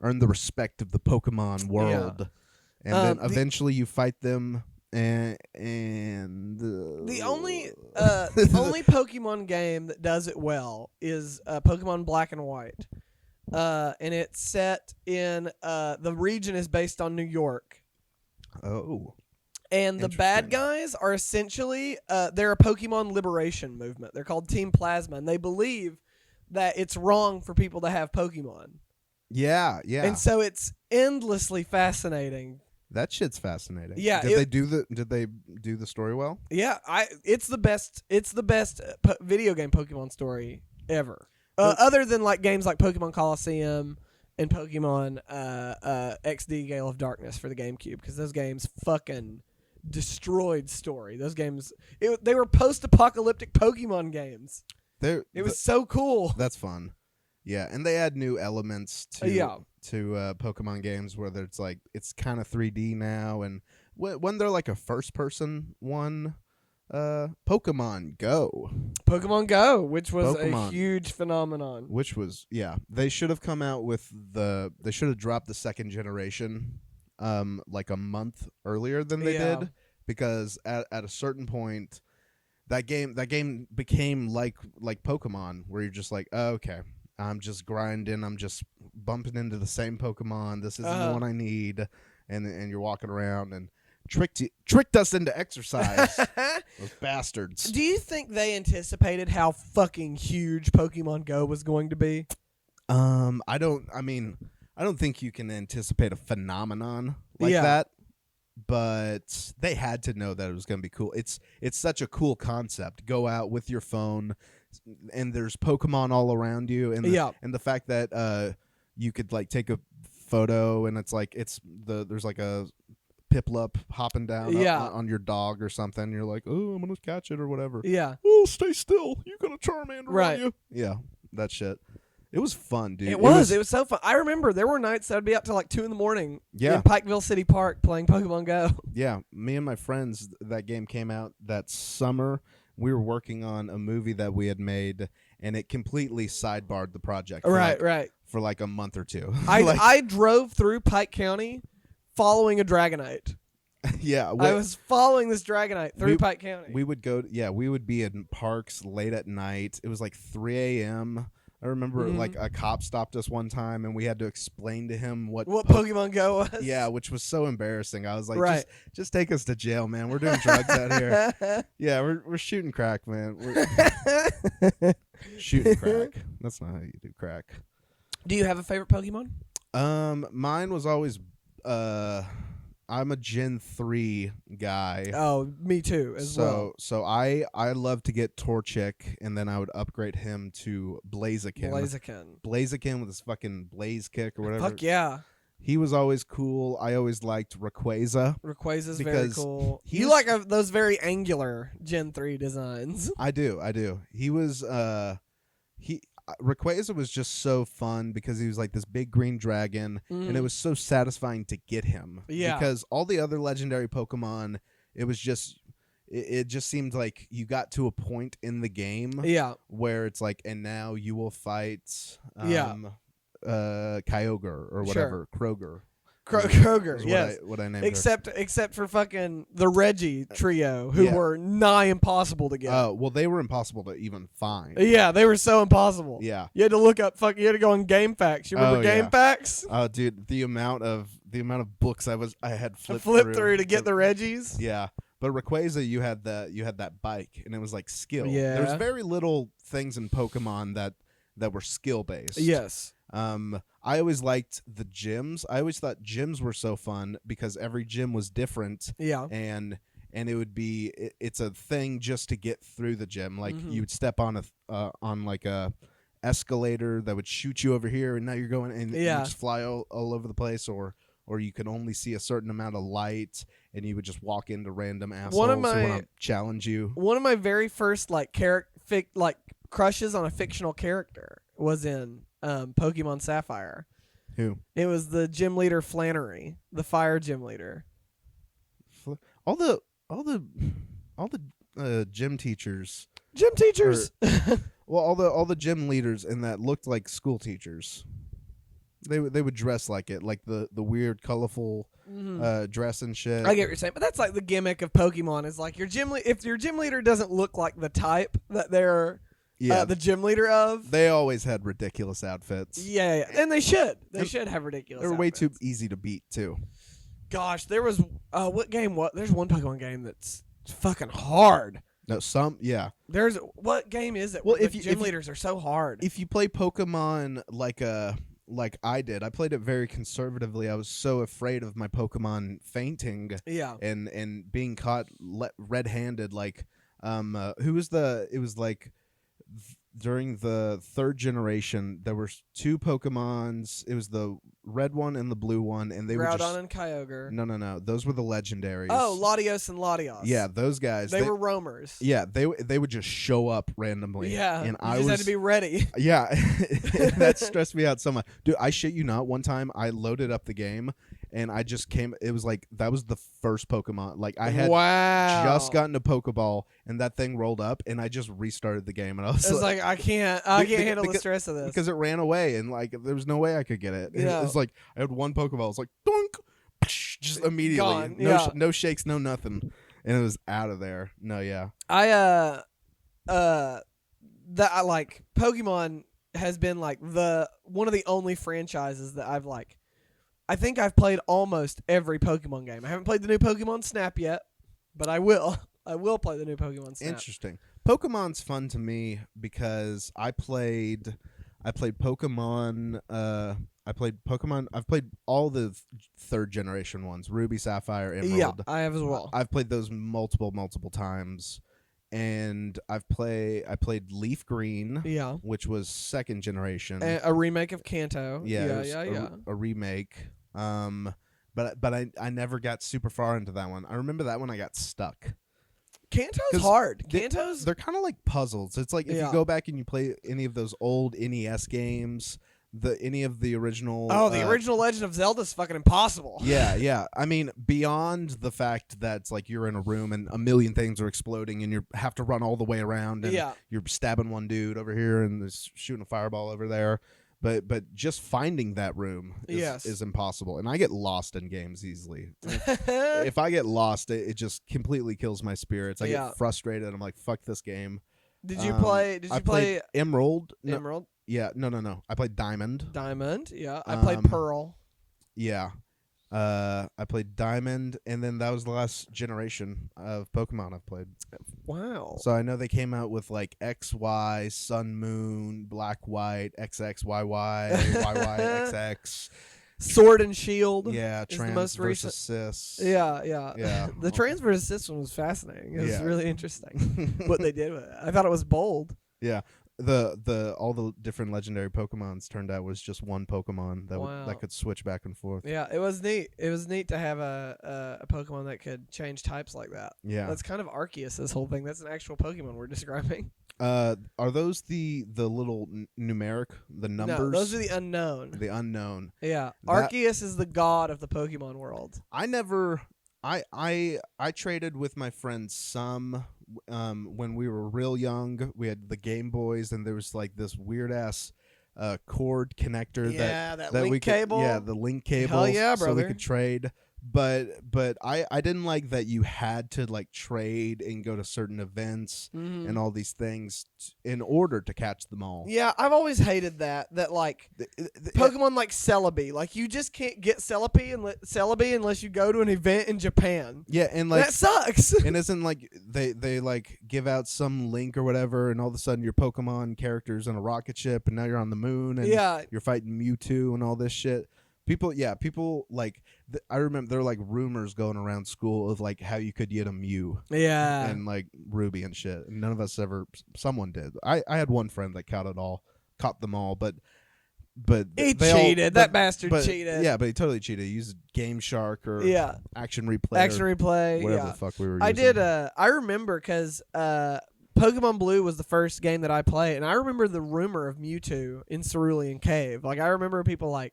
earn the respect of the Pokemon world. And then eventually you fight them. And the only Pokemon game that does it well is Pokemon Black and White, and it's set in the region is based on New York, Oh. And the bad guys are essentially, they're a Pokemon liberation movement. They're called Team Plasma, and they believe that it's wrong for people to have Pokemon. Yeah, yeah. And so it's endlessly fascinating. That shit's fascinating. Yeah. Did they do the story well? Yeah, it's the best video game Pokemon story ever. Other than like games like Pokemon Coliseum and Pokemon XD Gale of Darkness for the GameCube, because those games fucking destroyed story. Those games, they were post-apocalyptic Pokemon games. It was so cool. That's fun. Yeah, and they add new elements to Pokemon games where it's like it's kind of 3D now, and when they're like a first-person one, Pokemon Go, which was a huge phenomenon. Which was they should have come out with they should have dropped the second generation, like a month earlier than they did, because at a certain point, that game became like Pokemon, where you're just like, oh, okay, I'm just grinding, I'm just bumping into the same Pokemon. This isn't the one I need, and you're walking around and tricked us into exercise. Those bastards. Do you think they anticipated how fucking huge Pokemon Go was going to be? I don't think you can anticipate a phenomenon like that, but they had to know that it was going to be cool. It's such a cool concept. Go out with your phone, and there's Pokemon all around you, and the fact that you could like take a photo, and it's like there's like a Piplup hopping down on your dog or something. You're like, oh, I'm gonna catch it or whatever. Yeah. Oh, stay still. You got a Charmander on you. Yeah, that shit. It was fun, dude. It was so fun. I remember there were nights that I'd be up till like 2 a.m. in Pikeville City Park playing Pokemon Go. Yeah, me and my friends, that game came out that summer. We were working on a movie that we had made, and it completely sidebarred the project. For like a month or two. I drove through Pike County following a Dragonite. Yeah. I was following this Dragonite through Pike County. We would we would be in parks late at night. It was like 3 a.m. I remember like a cop stopped us one time, and we had to explain to him what Pokemon Go was. Yeah, which was so embarrassing. I was like, just take us to jail, man. We're doing drugs out here. Yeah, we're shooting crack, man. We're shooting crack. That's not how you do crack. Do you have a favorite Pokemon? Mine was always I'm a Gen 3 guy. Oh, me too, well. So I love to get Torchic, and then I would upgrade him to Blaziken. Blaziken with his fucking Blaze Kick or whatever. Fuck yeah. He was always cool. I always liked Rayquaza. Rayquaza's very cool. You like those very angular Gen 3 designs. I do. He was Rayquaza was just so fun because he was like this big green dragon, and it was so satisfying to get him. Yeah. Because all the other legendary Pokemon, it just seemed like you got to a point in the game where it's like, and now you will fight Kyogre or whatever. Kroger, yes. What I named her. Except for fucking the Reggie trio, who were nigh impossible to get. Well, they were impossible to even find. Yeah, they were so impossible. Yeah. You had to look up you had to go on GameFAQs. You remember GameFAQs? Oh, dude, the amount of books I had flipped through to get the Reggies. Yeah. But Rayquaza, you had that bike, and it was like skill. Yeah. There's very little things in Pokemon that were skill based. Yes. I always liked the gyms. I always thought gyms were so fun because every gym was different. Yeah. And it would be it's a thing just to get through the gym. Like you would step on like a escalator that would shoot you over here, and now you're going and you just fly all over the place, or you can only see a certain amount of light, and you would just walk into random assholes who want to challenge you. One of my very first crushes on a fictional character was in Pokemon Sapphire. Who? It was the gym leader Flannery, the fire gym leader. All the gym teachers. Gym teachers. Well, all the gym leaders in that looked like school teachers. They would dress like it, like the weird, colorful dress and shit. I get what you're saying, but that's like the gimmick of Pokemon. Is like if your gym leader doesn't look like the type that they're the gym leader of. They always had ridiculous outfits. Yeah. And they should. They should have ridiculous outfits. They're way too easy to beat, too. Gosh, there was what game? There's one Pokemon game that's fucking hard. No, There's what game is it? Well, if the gym leaders are so hard. If you play Pokemon like I did, I played it very conservatively. I was so afraid of my Pokemon fainting. Yeah. And being caught red-handed. Like, who was it was like during the third generation, there were two Pokemons. It was the red one and the blue one, and they were just Groudon and Kyogre. No. Those were the legendaries. Oh, Latios and Latios. Yeah, those guys. They were roamers. Yeah, they would just show up randomly. Yeah, and I just had to be ready. Yeah, that stressed me out so much, dude. I shit you not. One time I loaded up the game, and I just came. It was like that was the first Pokemon. Like I had just gotten a Pokeball, and that thing rolled up, and I just restarted the game, and I was like, I can't handle the stress of this because it ran away, and like there was no way I could get it. Yeah. It was like I had one Pokeball. It was like doink, just immediately, gone. No shakes, no nothing, and it was out of there. No, yeah. I like Pokemon has been like one of the only franchises that I've like. I think I've played almost every Pokemon game. I haven't played the new Pokemon Snap yet, but I will. I will play the new Pokemon Snap. Interesting. Pokemon's fun to me because I played Pokemon. I've played all the third generation ones: Ruby, Sapphire, Emerald. Yeah, I have as well. I've played those multiple times, and I played Leaf Green. Yeah, which was second generation. A remake of Kanto. Yeah. A remake. But I never got super far into that one. I remember that one I got stuck. Kanto's hard. They're kind of like puzzles. It's like if you go back and you play any of those old NES games, any of the original. Oh, the original Legend of Zelda's fucking impossible. Yeah. I mean, beyond the fact that it's like you're in a room and a million things are exploding and you have to run all the way around and you're stabbing one dude over here and there's shooting a fireball over there. But just finding that room is impossible. And I get lost in games easily. If I get lost, it just completely kills my spirits. I get frustrated. I'm like, fuck this game. Did you play Emerald? No, Emerald? Yeah, no. I played Diamond. Diamond, yeah. I played Pearl. Yeah. I played Diamond, and then that was the last generation of Pokemon I've played. Wow. So I know they came out with like XY, Sun, Moon, Black, White, XX, YY, YY, XX. Sword and Shield. Yeah, Trans the most versus Cis. Yeah. The Trans versus Cis one was fascinating. It was really interesting what they did with it. I thought it was bold. Yeah. All the different legendary Pokemons turned out was just one Pokemon that could switch back and forth. Yeah, it was neat. It was neat to have a Pokemon that could change types like that. Yeah, that's kind of Arceus. This whole thing. That's an actual Pokemon we're describing. Are those the little numeric numbers? No, those are the unknown. The unknown. Yeah, Arceus is the god of the Pokemon world. I traded with my friend some when we were real young. We had the Game Boys, and there was like this weird ass cord connector that link we could, cable. Yeah, the link cable. Hell yeah, brother. So we could trade. But I didn't like that you had to like trade and go to certain events and all these things in order to catch them all. Yeah, I've always hated that like Pokemon like Celebi. Like you just can't get Celebi unless you go to an event in Japan. Yeah, and like that sucks. And isn't like they like give out some link or whatever, and all of a sudden your Pokemon character's on a rocket ship, and now you're on the moon, and you're fighting Mewtwo and all this shit. People like I remember there were like rumors going around school of like how you could get a Mew, and like Ruby and shit. And none of us ever. Someone did. I had one friend that caught them all, but he cheated. That bastard cheated. Yeah, but he totally cheated. He used Game Shark or Action Replay, whatever the fuck we were using. I did. I remember because Pokemon Blue was the first game that I played, and I remember the rumor of Mewtwo in Cerulean Cave. Like I remember people like,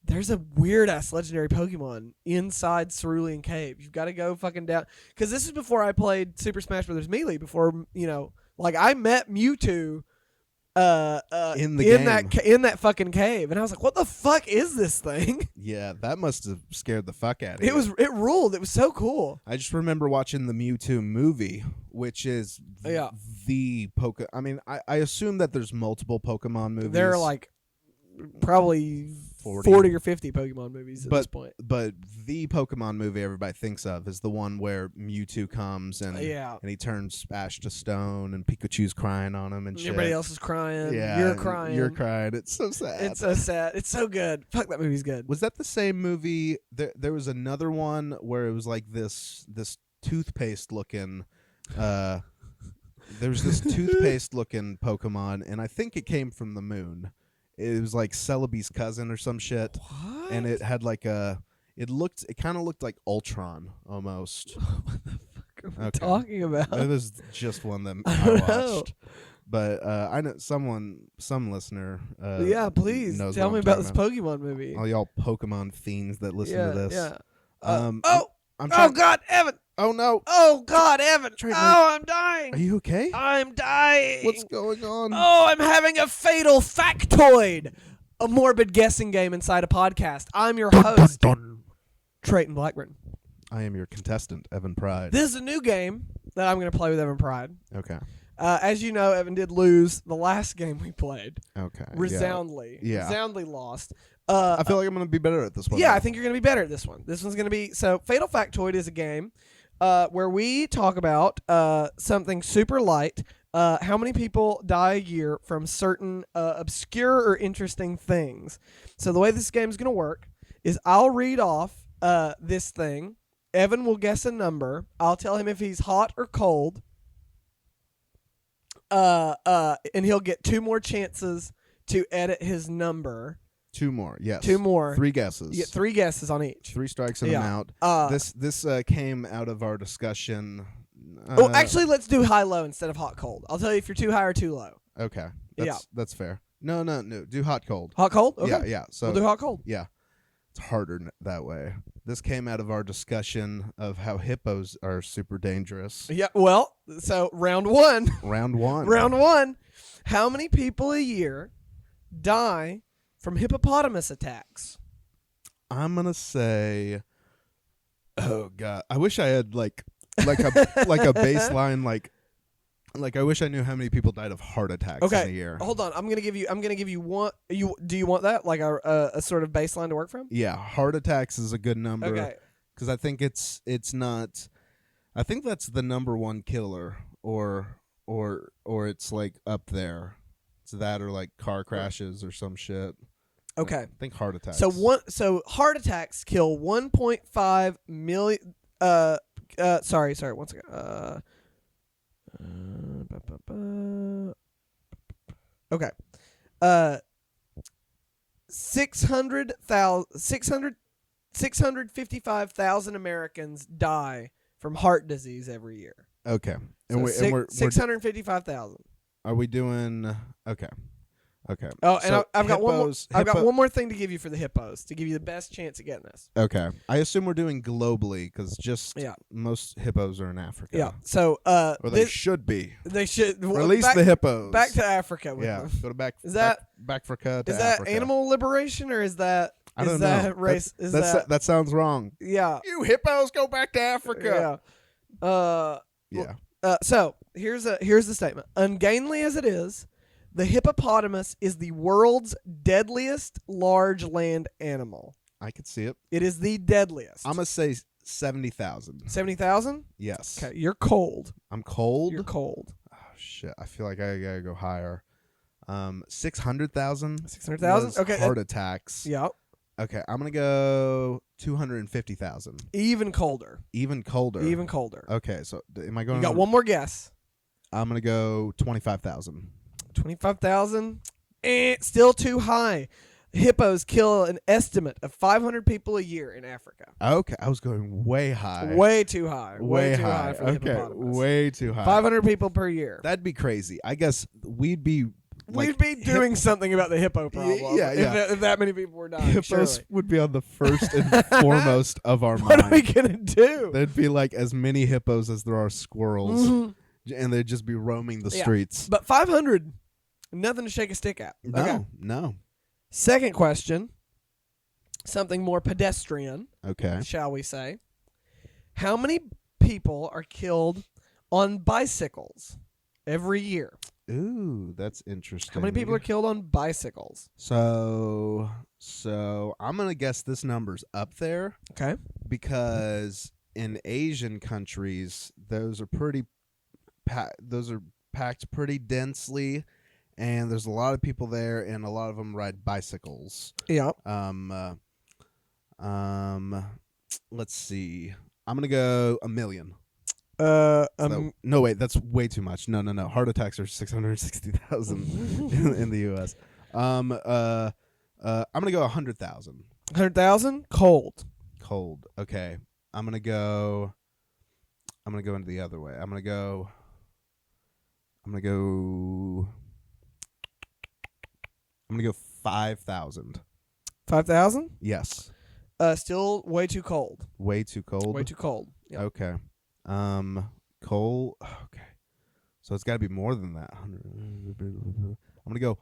there's a weird-ass legendary Pokemon inside Cerulean Cave. You've got to go fucking down. Because this is before I played Super Smash Bros. Melee. Before, like, I met Mewtwo in that fucking cave. And I was like, what the fuck is this thing? Yeah, that must have scared the fuck out of you. It ruled. It was so cool. I just remember watching the Mewtwo movie, which is the I mean, I assume that there's multiple Pokemon movies. There are, like, probably 40 or 50 Pokemon movies at this point. But the Pokemon movie everybody thinks of is the one where Mewtwo comes and he turns Ash to stone and Pikachu's crying on him and shit. Everybody else is crying. Yeah, You're crying. You're crying. It's so sad. It's so sad. It's so good. Fuck, that movie's good. Was that the same movie? There was another one where it was like this toothpaste looking. There was this toothpaste looking Pokemon, and I think it came from the moon. It was like Celebi's cousin or some shit. What? And it had like it kind of looked like Ultron almost. What the fuck are we talking about? It was just one that I watched. know. But I know some listener. Yeah, please knows tell what me I'm about this talking Pokemon movie. All y'all Pokemon fiends that listen to this. Yeah. I'm God, Evan! Oh no! Oh God, Evan! Treyton, I'm dying! Are you okay? I'm dying! What's going on? Oh, I'm having a fatal factoid! A morbid guessing game inside a podcast. I'm your host, Treyton Blackburn. I am your contestant, Evan Pride. This is a new game that I'm going to play with Evan Pride. Okay. As you know, Evan did lose the last game we played. Okay. Resoundly. Yeah. Resoundly lost. I feel like I'm going to be better at this one. Yeah, I think you're going to be better at this one. This one's going to be... So, Fatal Factoid is a game where we talk about something super light. How many people die a year from certain obscure or interesting things. So, the way this game is going to work is I'll read off this thing. Evan will guess a number. I'll tell him if he's hot or cold. And he'll get 2 more chances to edit his number. 2 more, yes. 2 more. 3 guesses. You get 3 guesses on each. 3 strikes and I'm out. This came out of our discussion. Actually, let's do high-low instead of hot-cold. I'll tell you if you're too high or too low. Okay. That's fair. No. Do hot-cold. Hot-cold? Okay. Yeah. So we'll do hot-cold. Yeah. It's harder that way. This came out of our discussion of how hippos are super dangerous. Yeah, well, so round 1. Round 1. Round 1. How many people a year die from hippopotamus attacks? I'm going to say, oh God, I wish I had like a baseline, like I wish I knew how many people died of heart attacks in a year. Hold on. I'm gonna give you one. Do you want that, like a sort of baseline to work from? Yeah, heart attacks is a good number. Okay. Because I think it's not. I think that's the number 1 killer, or it's like up there. It's that or like car crashes or some shit. Okay. I think heart attacks. So heart attacks kill 1.5 million. Sorry. 1 second. Okay. 655,000 Americans die from heart disease every year. Okay. And we're 655,000. Are we doing okay? Okay. Oh, and I've got one more. I've got one more thing to give you for the hippos to give you the best chance at getting this. Okay. I assume we're doing globally because most hippos are in Africa. Yeah. So or they should be. They should release the hippos back to Africa. With them. Go to back. Is that back Africa? Is that Africa. Animal liberation or is that? I don't know. Race? That sounds wrong. Yeah. You hippos go back to Africa. Yeah. So here's the statement. Ungainly as it is, the hippopotamus is the world's deadliest large land animal. I could see it. It is the deadliest. I'm going to say 70,000. 70,000? Yes. Okay, you're cold. I'm cold? You're cold. Oh, shit. I feel like I got to go higher. 600,000? 600,000? Okay. Heart attacks. Yep. Okay, I'm going to go 250,000. Even colder. Even colder? Even colder. Okay, so am I going... You got one more guess. I'm going to go 25,000. 25,000? Still too high. Hippos kill an estimate of 500 people a year in Africa. Okay, I was going way high. Way too high. Way too high for the hippopotamus. Way too high. 500 people per year. That'd be crazy. I guess we'd be... We'd be doing something about the hippo problem. Yeah. If that many people were dying. Hippos surely. would be on the first and foremost of our mind. What are we going to do? There'd be like as many hippos as there are squirrels. Mm-hmm. And they'd just be roaming the streets. But 500, nothing to shake a stick at. No. Second question, something more pedestrian, shall we say. How many people are killed on bicycles every year? Ooh, that's interesting. How many people are killed on bicycles? So So I'm gonna guess this number's up there. Okay. Because in Asian countries, those are packed pretty densely, and there's a lot of people there, and a lot of them ride bicycles. Yeah. Let's see. I'm gonna go 1 million. No, wait, that's way too much. No. Heart attacks are 660,000 in the U.S. I'm gonna go 100,000. 100,000. Cold. Okay. I'm gonna go into the other way. I'm gonna go 5,000. 5,000. Yes. Still way too cold. Way too cold. Way too cold. Yep. Okay. Coal. Okay. So it's got to be more than that. I'm gonna go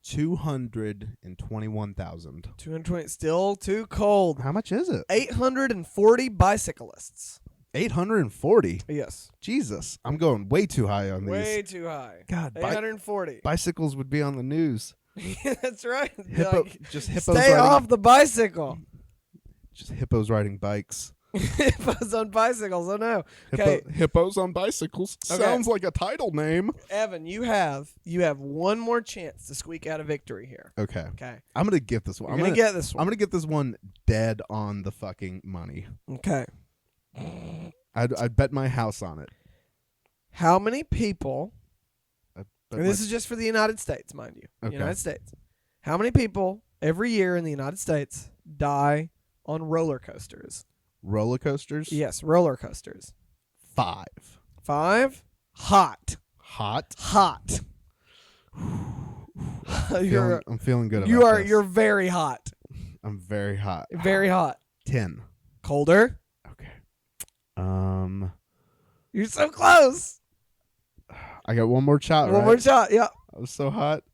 221,000. 220. Still too cold. How much is it? 840 bicyclists. 840. Yes. Jesus, I'm going way too high on these. Way too high. God, 840. Bicycles would be on the news. That's right. Just hippos. Stay off the bicycle. Just hippos riding bikes. Hippos on bicycles. Oh no. Okay. Hippos on bicycles. Okay. Sounds like a title name. Evan, you have one more chance to squeak out a victory here. Okay. Okay. I'm gonna get this one. I'm gonna get this one. I'm gonna get this one dead on the fucking money. Okay. I'd bet my house on it. How many people? And this is just for the United States, mind you. Okay. United States. How many people every year in the United States die on roller coasters? Roller coasters? Yes, roller coasters. 5. 5? Hot. Hot? Hot. I'm feeling good about this. You're very hot. I'm very hot. Very hot. 10. Colder? Okay. You're so close. I got one more shot, One more shot, yeah. I was so hot.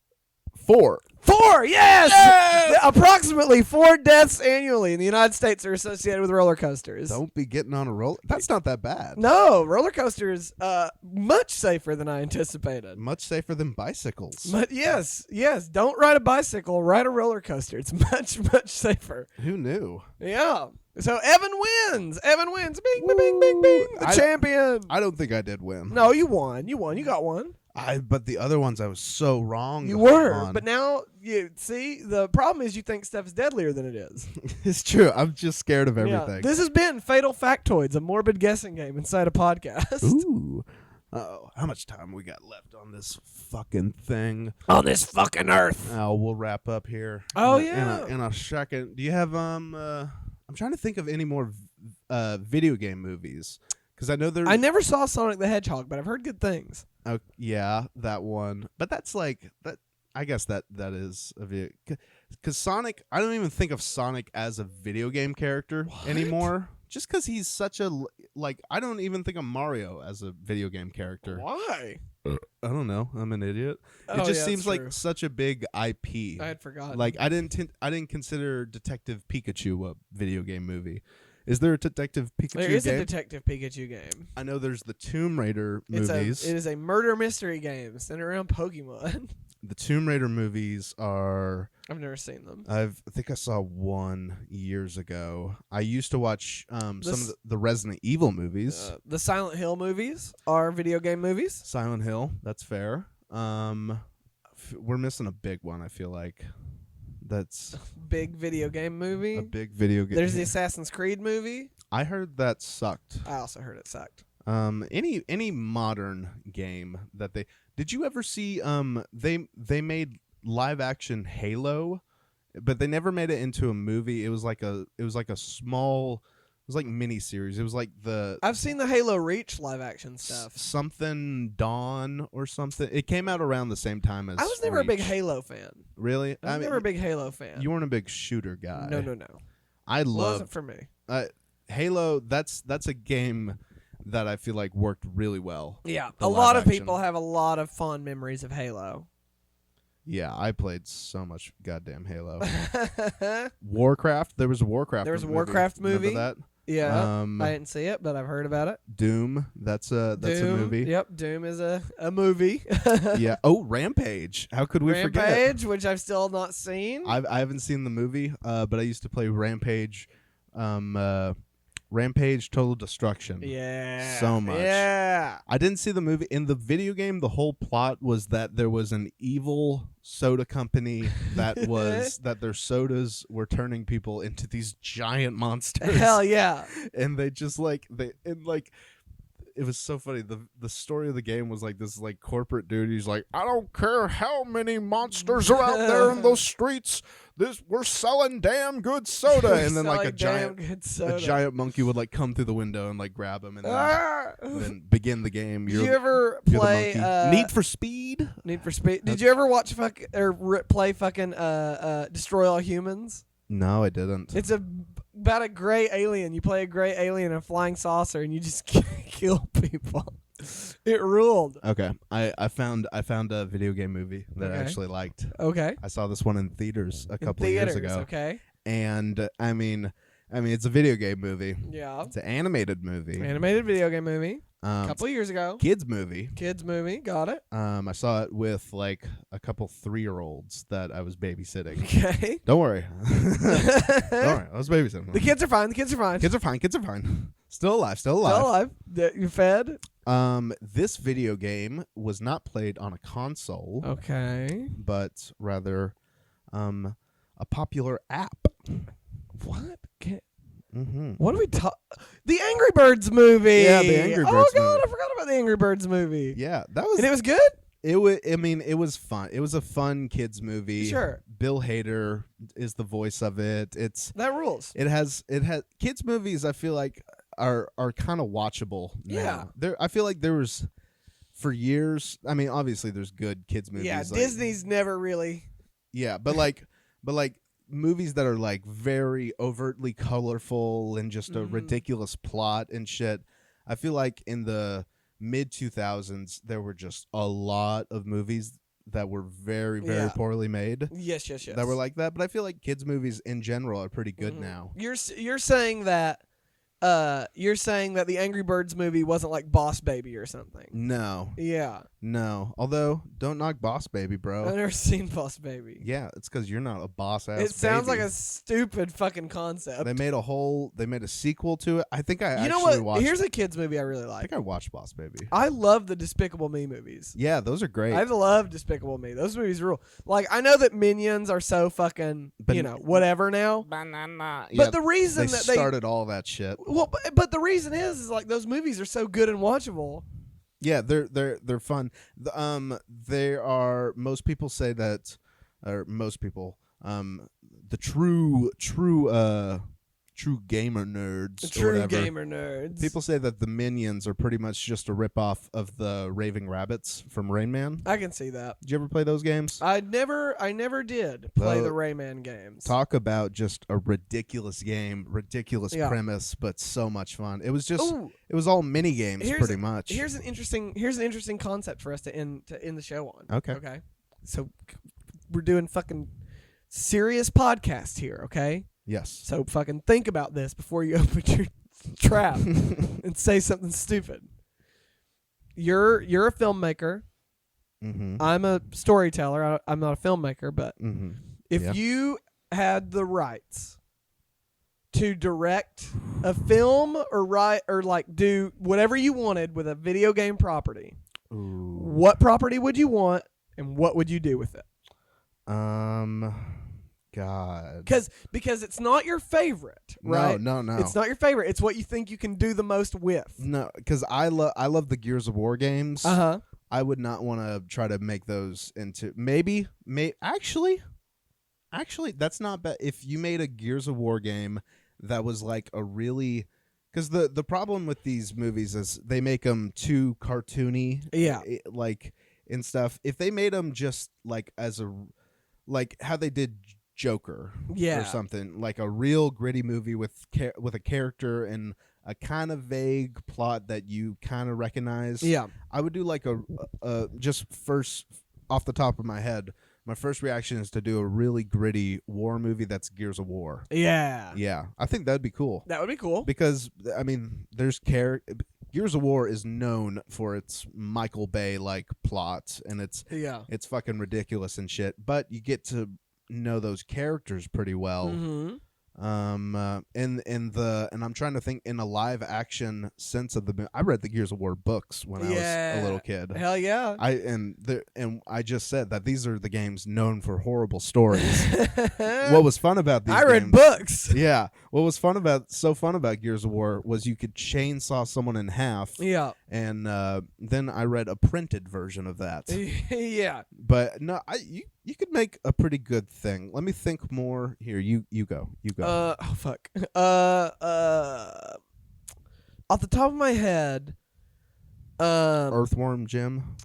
4. 4, yes! Approximately 4 deaths annually in the United States are associated with roller coasters. Don't be getting on a roller. That's not that bad. No, roller coasters, much safer than I anticipated. Much safer than bicycles. But yes. Don't ride a bicycle, ride a roller coaster. It's much, much safer. Who knew? Yeah. So Evan wins. Bing, bing, bing, bing, bing. The champion. I don't think I did win. No, you won. You got one. But the other ones I was so wrong. You were, but now you see the problem is you think stuff is deadlier than it is. It's true. I'm just scared of everything. Yeah. This has been Fatal Factoids, a morbid guessing game inside a podcast. Ooh. Uh-oh. How much time we got left on this fucking thing? On this fucking earth. Oh, we'll wrap up here. Oh yeah. In a second. Do you have I'm trying to think of any more video game movies because I know there's. I never saw Sonic the Hedgehog, but I've heard good things. Oh yeah, that one. But that's like that. I guess that is a video. Because Sonic, I don't even think of Sonic as a video game character anymore. Just because he's such a I don't even think of Mario as a video game character. Why? I don't know. I'm an idiot. Oh, it just seems true. like such a big IP. I had forgotten. Like I didn't consider Detective Pikachu a video game movie. Is there a Detective Pikachu game? There is a Detective Pikachu game. I know there's the Tomb Raider movies. It is a murder mystery game centered around Pokemon. The Tomb Raider movies are. I've never seen them. I think I saw one years ago. I used to watch some of the Resident Evil movies. The Silent Hill movies are video game movies. Silent Hill, that's fair. We're missing a big one, I feel like. That's big video game movie. A big video game. There's the Assassin's Creed movie. I heard that sucked. I also heard it sucked. Any modern game that did you ever see? They made live action Halo, but they never made it into a movie. It was like a small. It was like mini series. It was like I've seen the Halo Reach live action stuff. Something Dawn or something. It came out around the same time as. I was never Reach. a big Halo fan. Really? I was never a big Halo fan. You weren't a big shooter guy. No. I love. Wasn't for me. Halo. That's a game that I feel like worked really well. Yeah, a lot of people have a lot of fond memories of Halo. Yeah, I played so much goddamn Halo. Warcraft. There was a Warcraft. There was a Warcraft movie. Remember that? Yeah, I didn't see it, but I've heard about it. Doom, that's a movie. Yep, Doom is a movie. Yeah. Oh, Rampage. How could we forget? Rampage, which I've still not seen. I haven't seen the movie, but I used to play Rampage. Rampage Total Destruction. Yeah. So much. Yeah. I didn't see the movie. In the video game, the whole plot was that there was an evil soda company that was that their sodas were turning people into these giant monsters. Hell yeah. And they just it was so funny. The story of the game was like this corporate dude. He's like, I don't care how many monsters are out there in those streets. We're selling damn good soda. And then a giant monkey would come through the window and grab him and then begin the game. Did you ever play Need for Speed? Need for Speed. Did you ever watch play fucking Destroy All Humans? No, I didn't. It's about a gray alien. You play a gray alien in a flying saucer, and you just kill people. It ruled. Okay, I found a video game movie that I actually liked. Okay, I saw this one in theaters a couple of years ago. Okay, and I mean, it's a video game movie. Yeah, it's an animated movie. Animated video game movie. A couple of years ago. Kids movie. Got it. I saw it with a couple 3-year-olds that I was babysitting. Okay. Don't worry. Don't worry. I was babysitting. The kids are fine. Kids are fine. Still alive. You fed? This video game was not played on a console. Okay. But rather a popular app. What? Mm-hmm. What do we talk? The Angry Birds movie. Yeah, the Angry Birds. Oh god, movie. I forgot about the Angry Birds movie. Yeah, that was. And it was good. It was. I mean, it was fun. It was a fun kids movie. Sure. Bill Hader is the voice of it. That rules. It has kids movies. I feel like are kind of watchwatchable now. Yeah. I feel like there was for years. I mean, obviously there's good kids movies. Yeah, Disney's never really. Yeah, but movies that are very overtly colorful and just a ridiculous plot and shit. I feel like in the mid 2000s there were just a lot of movies that were very, very poorly made. Yes. That were like that, but I feel like kids movies in general are pretty good now. You're saying that the Angry Birds movie wasn't like Boss Baby or something. No. Yeah. No. Although, don't knock Boss Baby, bro. I've never seen Boss Baby. Yeah, it's because you're not a boss-ass It sounds baby. like a stupid fucking concept. They made a sequel to it. I think I You know actually what? watched. Here's a kids movie I really like. I think I watched Boss Baby. I love the Despicable Me movies. Yeah, those are great. I love Despicable Me. Those movies rule. I know that Minions are so fucking, whatever now. Banana. But the reason they that started all that shit. Well, but the reason is those movies are so good and watchable. Yeah, they're fun. They are. Most people say that, or most people, the true gamer nerds. The true or whatever, gamer nerds. People say that the Minions are pretty much just a ripoff of the Raving Rabbits from Rain Man. I can see that. Did you ever play those games? I never did play the Rayman games. Talk about just a ridiculous game, ridiculous premise, but so much fun. It was just it was all mini games pretty much. Here's an interesting concept for us to end the show on. Okay. So we're doing fucking serious podcast here, okay? Yes. So fucking think about this before you open your trap and say something stupid. You're a filmmaker. Mm-hmm. I'm a storyteller. I'm not a filmmaker, but if Yeah. you had the rights to direct a film or write or do whatever you wanted with a video game property, what property would you want and what would you do with it? God. Because it's not your favorite, right? No. It's not your favorite. It's what you think you can do the most with. No, because I love the Gears of War games. I would not want to try to make those into actually that's not bad. If you made a Gears of War game that was a really, because the problem with these movies is they make them too cartoony, and stuff. If they made them just as a how they did Joker, or something, a real gritty movie with a character and a kind of vague plot that you kind of recognize. Yeah, I would do a just first off the top of my head, my first reaction is to do a really gritty war movie that's Gears of War. Yeah, I think that'd be cool. That would be cool because I mean, Gears of War is known for its Michael Bay like plot, and it's fucking ridiculous and shit. But you get to know those characters pretty well. Mm-hmm. And I'm trying to think in a live action sense of the. I read the Gears of War books when I was a little kid. Hell yeah! I just said that these are the games known for horrible stories. What was fun about these? I read books. Yeah. What was fun about Gears of War was you could chainsaw someone in half. Yeah. And then I read a printed version of that. Yeah. But no, you could make a pretty good thing. Let me think more. Here, you go. Oh fuck. Off the top of my head, Earthworm Jim.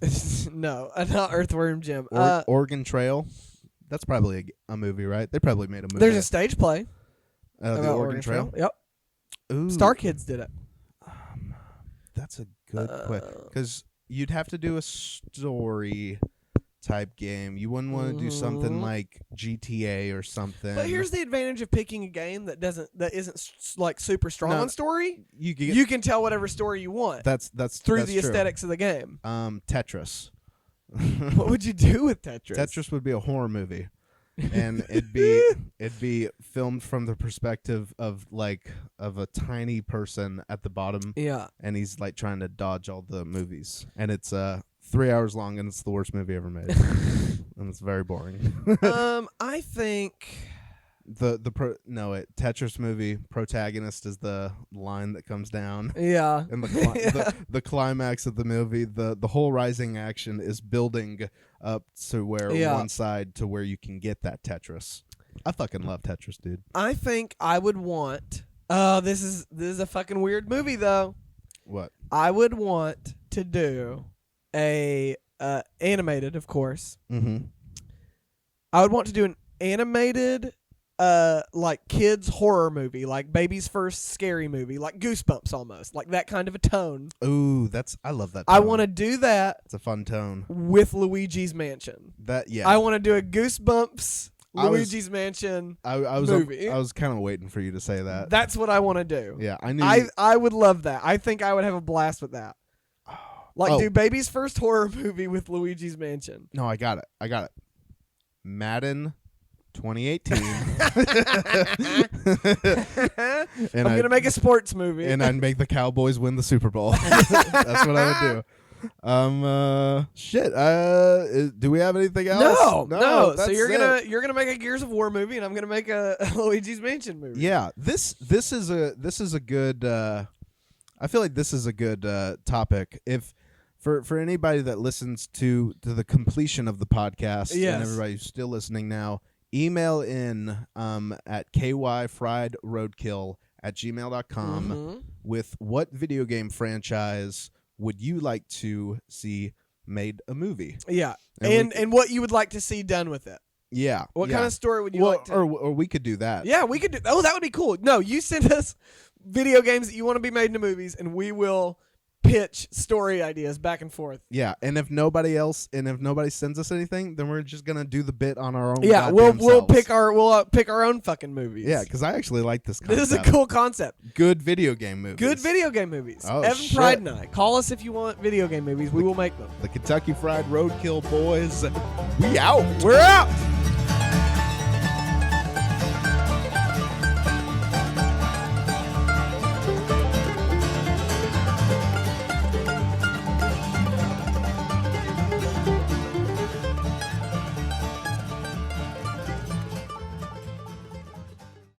No, not Earthworm Jim. Oregon Trail. That's probably a movie, right? They probably made a movie. There's a stage play. The Oregon Trail. Yep. Ooh. Star Kids did it. That's a good question, because you'd have to do a story type game. You wouldn't want to do something like GTA or something. But here's the advantage of picking a game that isn't like super strong on story. You can tell whatever story you want. That's through that's the true. aesthetics of the game. Tetris. What would you do with Tetris? Tetris would be a horror movie, and it'd be filmed from the perspective of a tiny person at the bottom. Yeah, and he's like trying to dodge all the movies, and it's 3 hours long, and it's the worst movie ever made. And it's very boring. I think Tetris movie protagonist is the line that comes down. Yeah. And the climax of the movie, the whole rising action is building up to where one side to where you can get that Tetris. I fucking love Tetris, dude. I think I would want this is a fucking weird movie though. What? I would want to do a animated, of course. Mm-hmm. I would want to do an animated like kids horror movie, like baby's first scary movie, like Goosebumps almost, like that kind of a tone. Ooh, I love that tone. I want to do that. It's a fun tone. With Luigi's Mansion. I want to do a Goosebumps Luigi's Mansion movie. I was kind of waiting for you to say that. That's what I want to do. Yeah, I knew. I would love that. I think I would have a blast with that. Do baby's first horror movie with Luigi's Mansion. No, I got it. Madden 2018. I'm going to make a sports movie. And I'd make the Cowboys win the Super Bowl. That's what I would do. Shit. Do we have anything else? No. So you're gonna make a Gears of War movie, and I'm gonna make a Luigi's Mansion movie. Yeah. This is a good. I feel like this is a good topic. For anybody that listens to the completion of the podcast, and everybody who's still listening now, email in at kyfriedroadkill@gmail.com with what video game franchise would you like to see made a movie? Yeah, and what you would like to see done with it. Yeah. What kind of story would you like to... Or we could do that. Yeah, we could do... Oh, that would be cool. No, you send us video games that you want to be made into movies, and we will pitch story ideas back and forth. Yeah, and if nobody sends us anything, then we're just gonna do the bit on our own. Yeah, we'll pick our own fucking movies. Yeah, because I actually like this concept. This is a cool concept. Good video game movies. Oh, Evan Pride and I. Call us if you want video game movies. We will make them. The Kentucky Fried Roadkill boys. We out. We're out.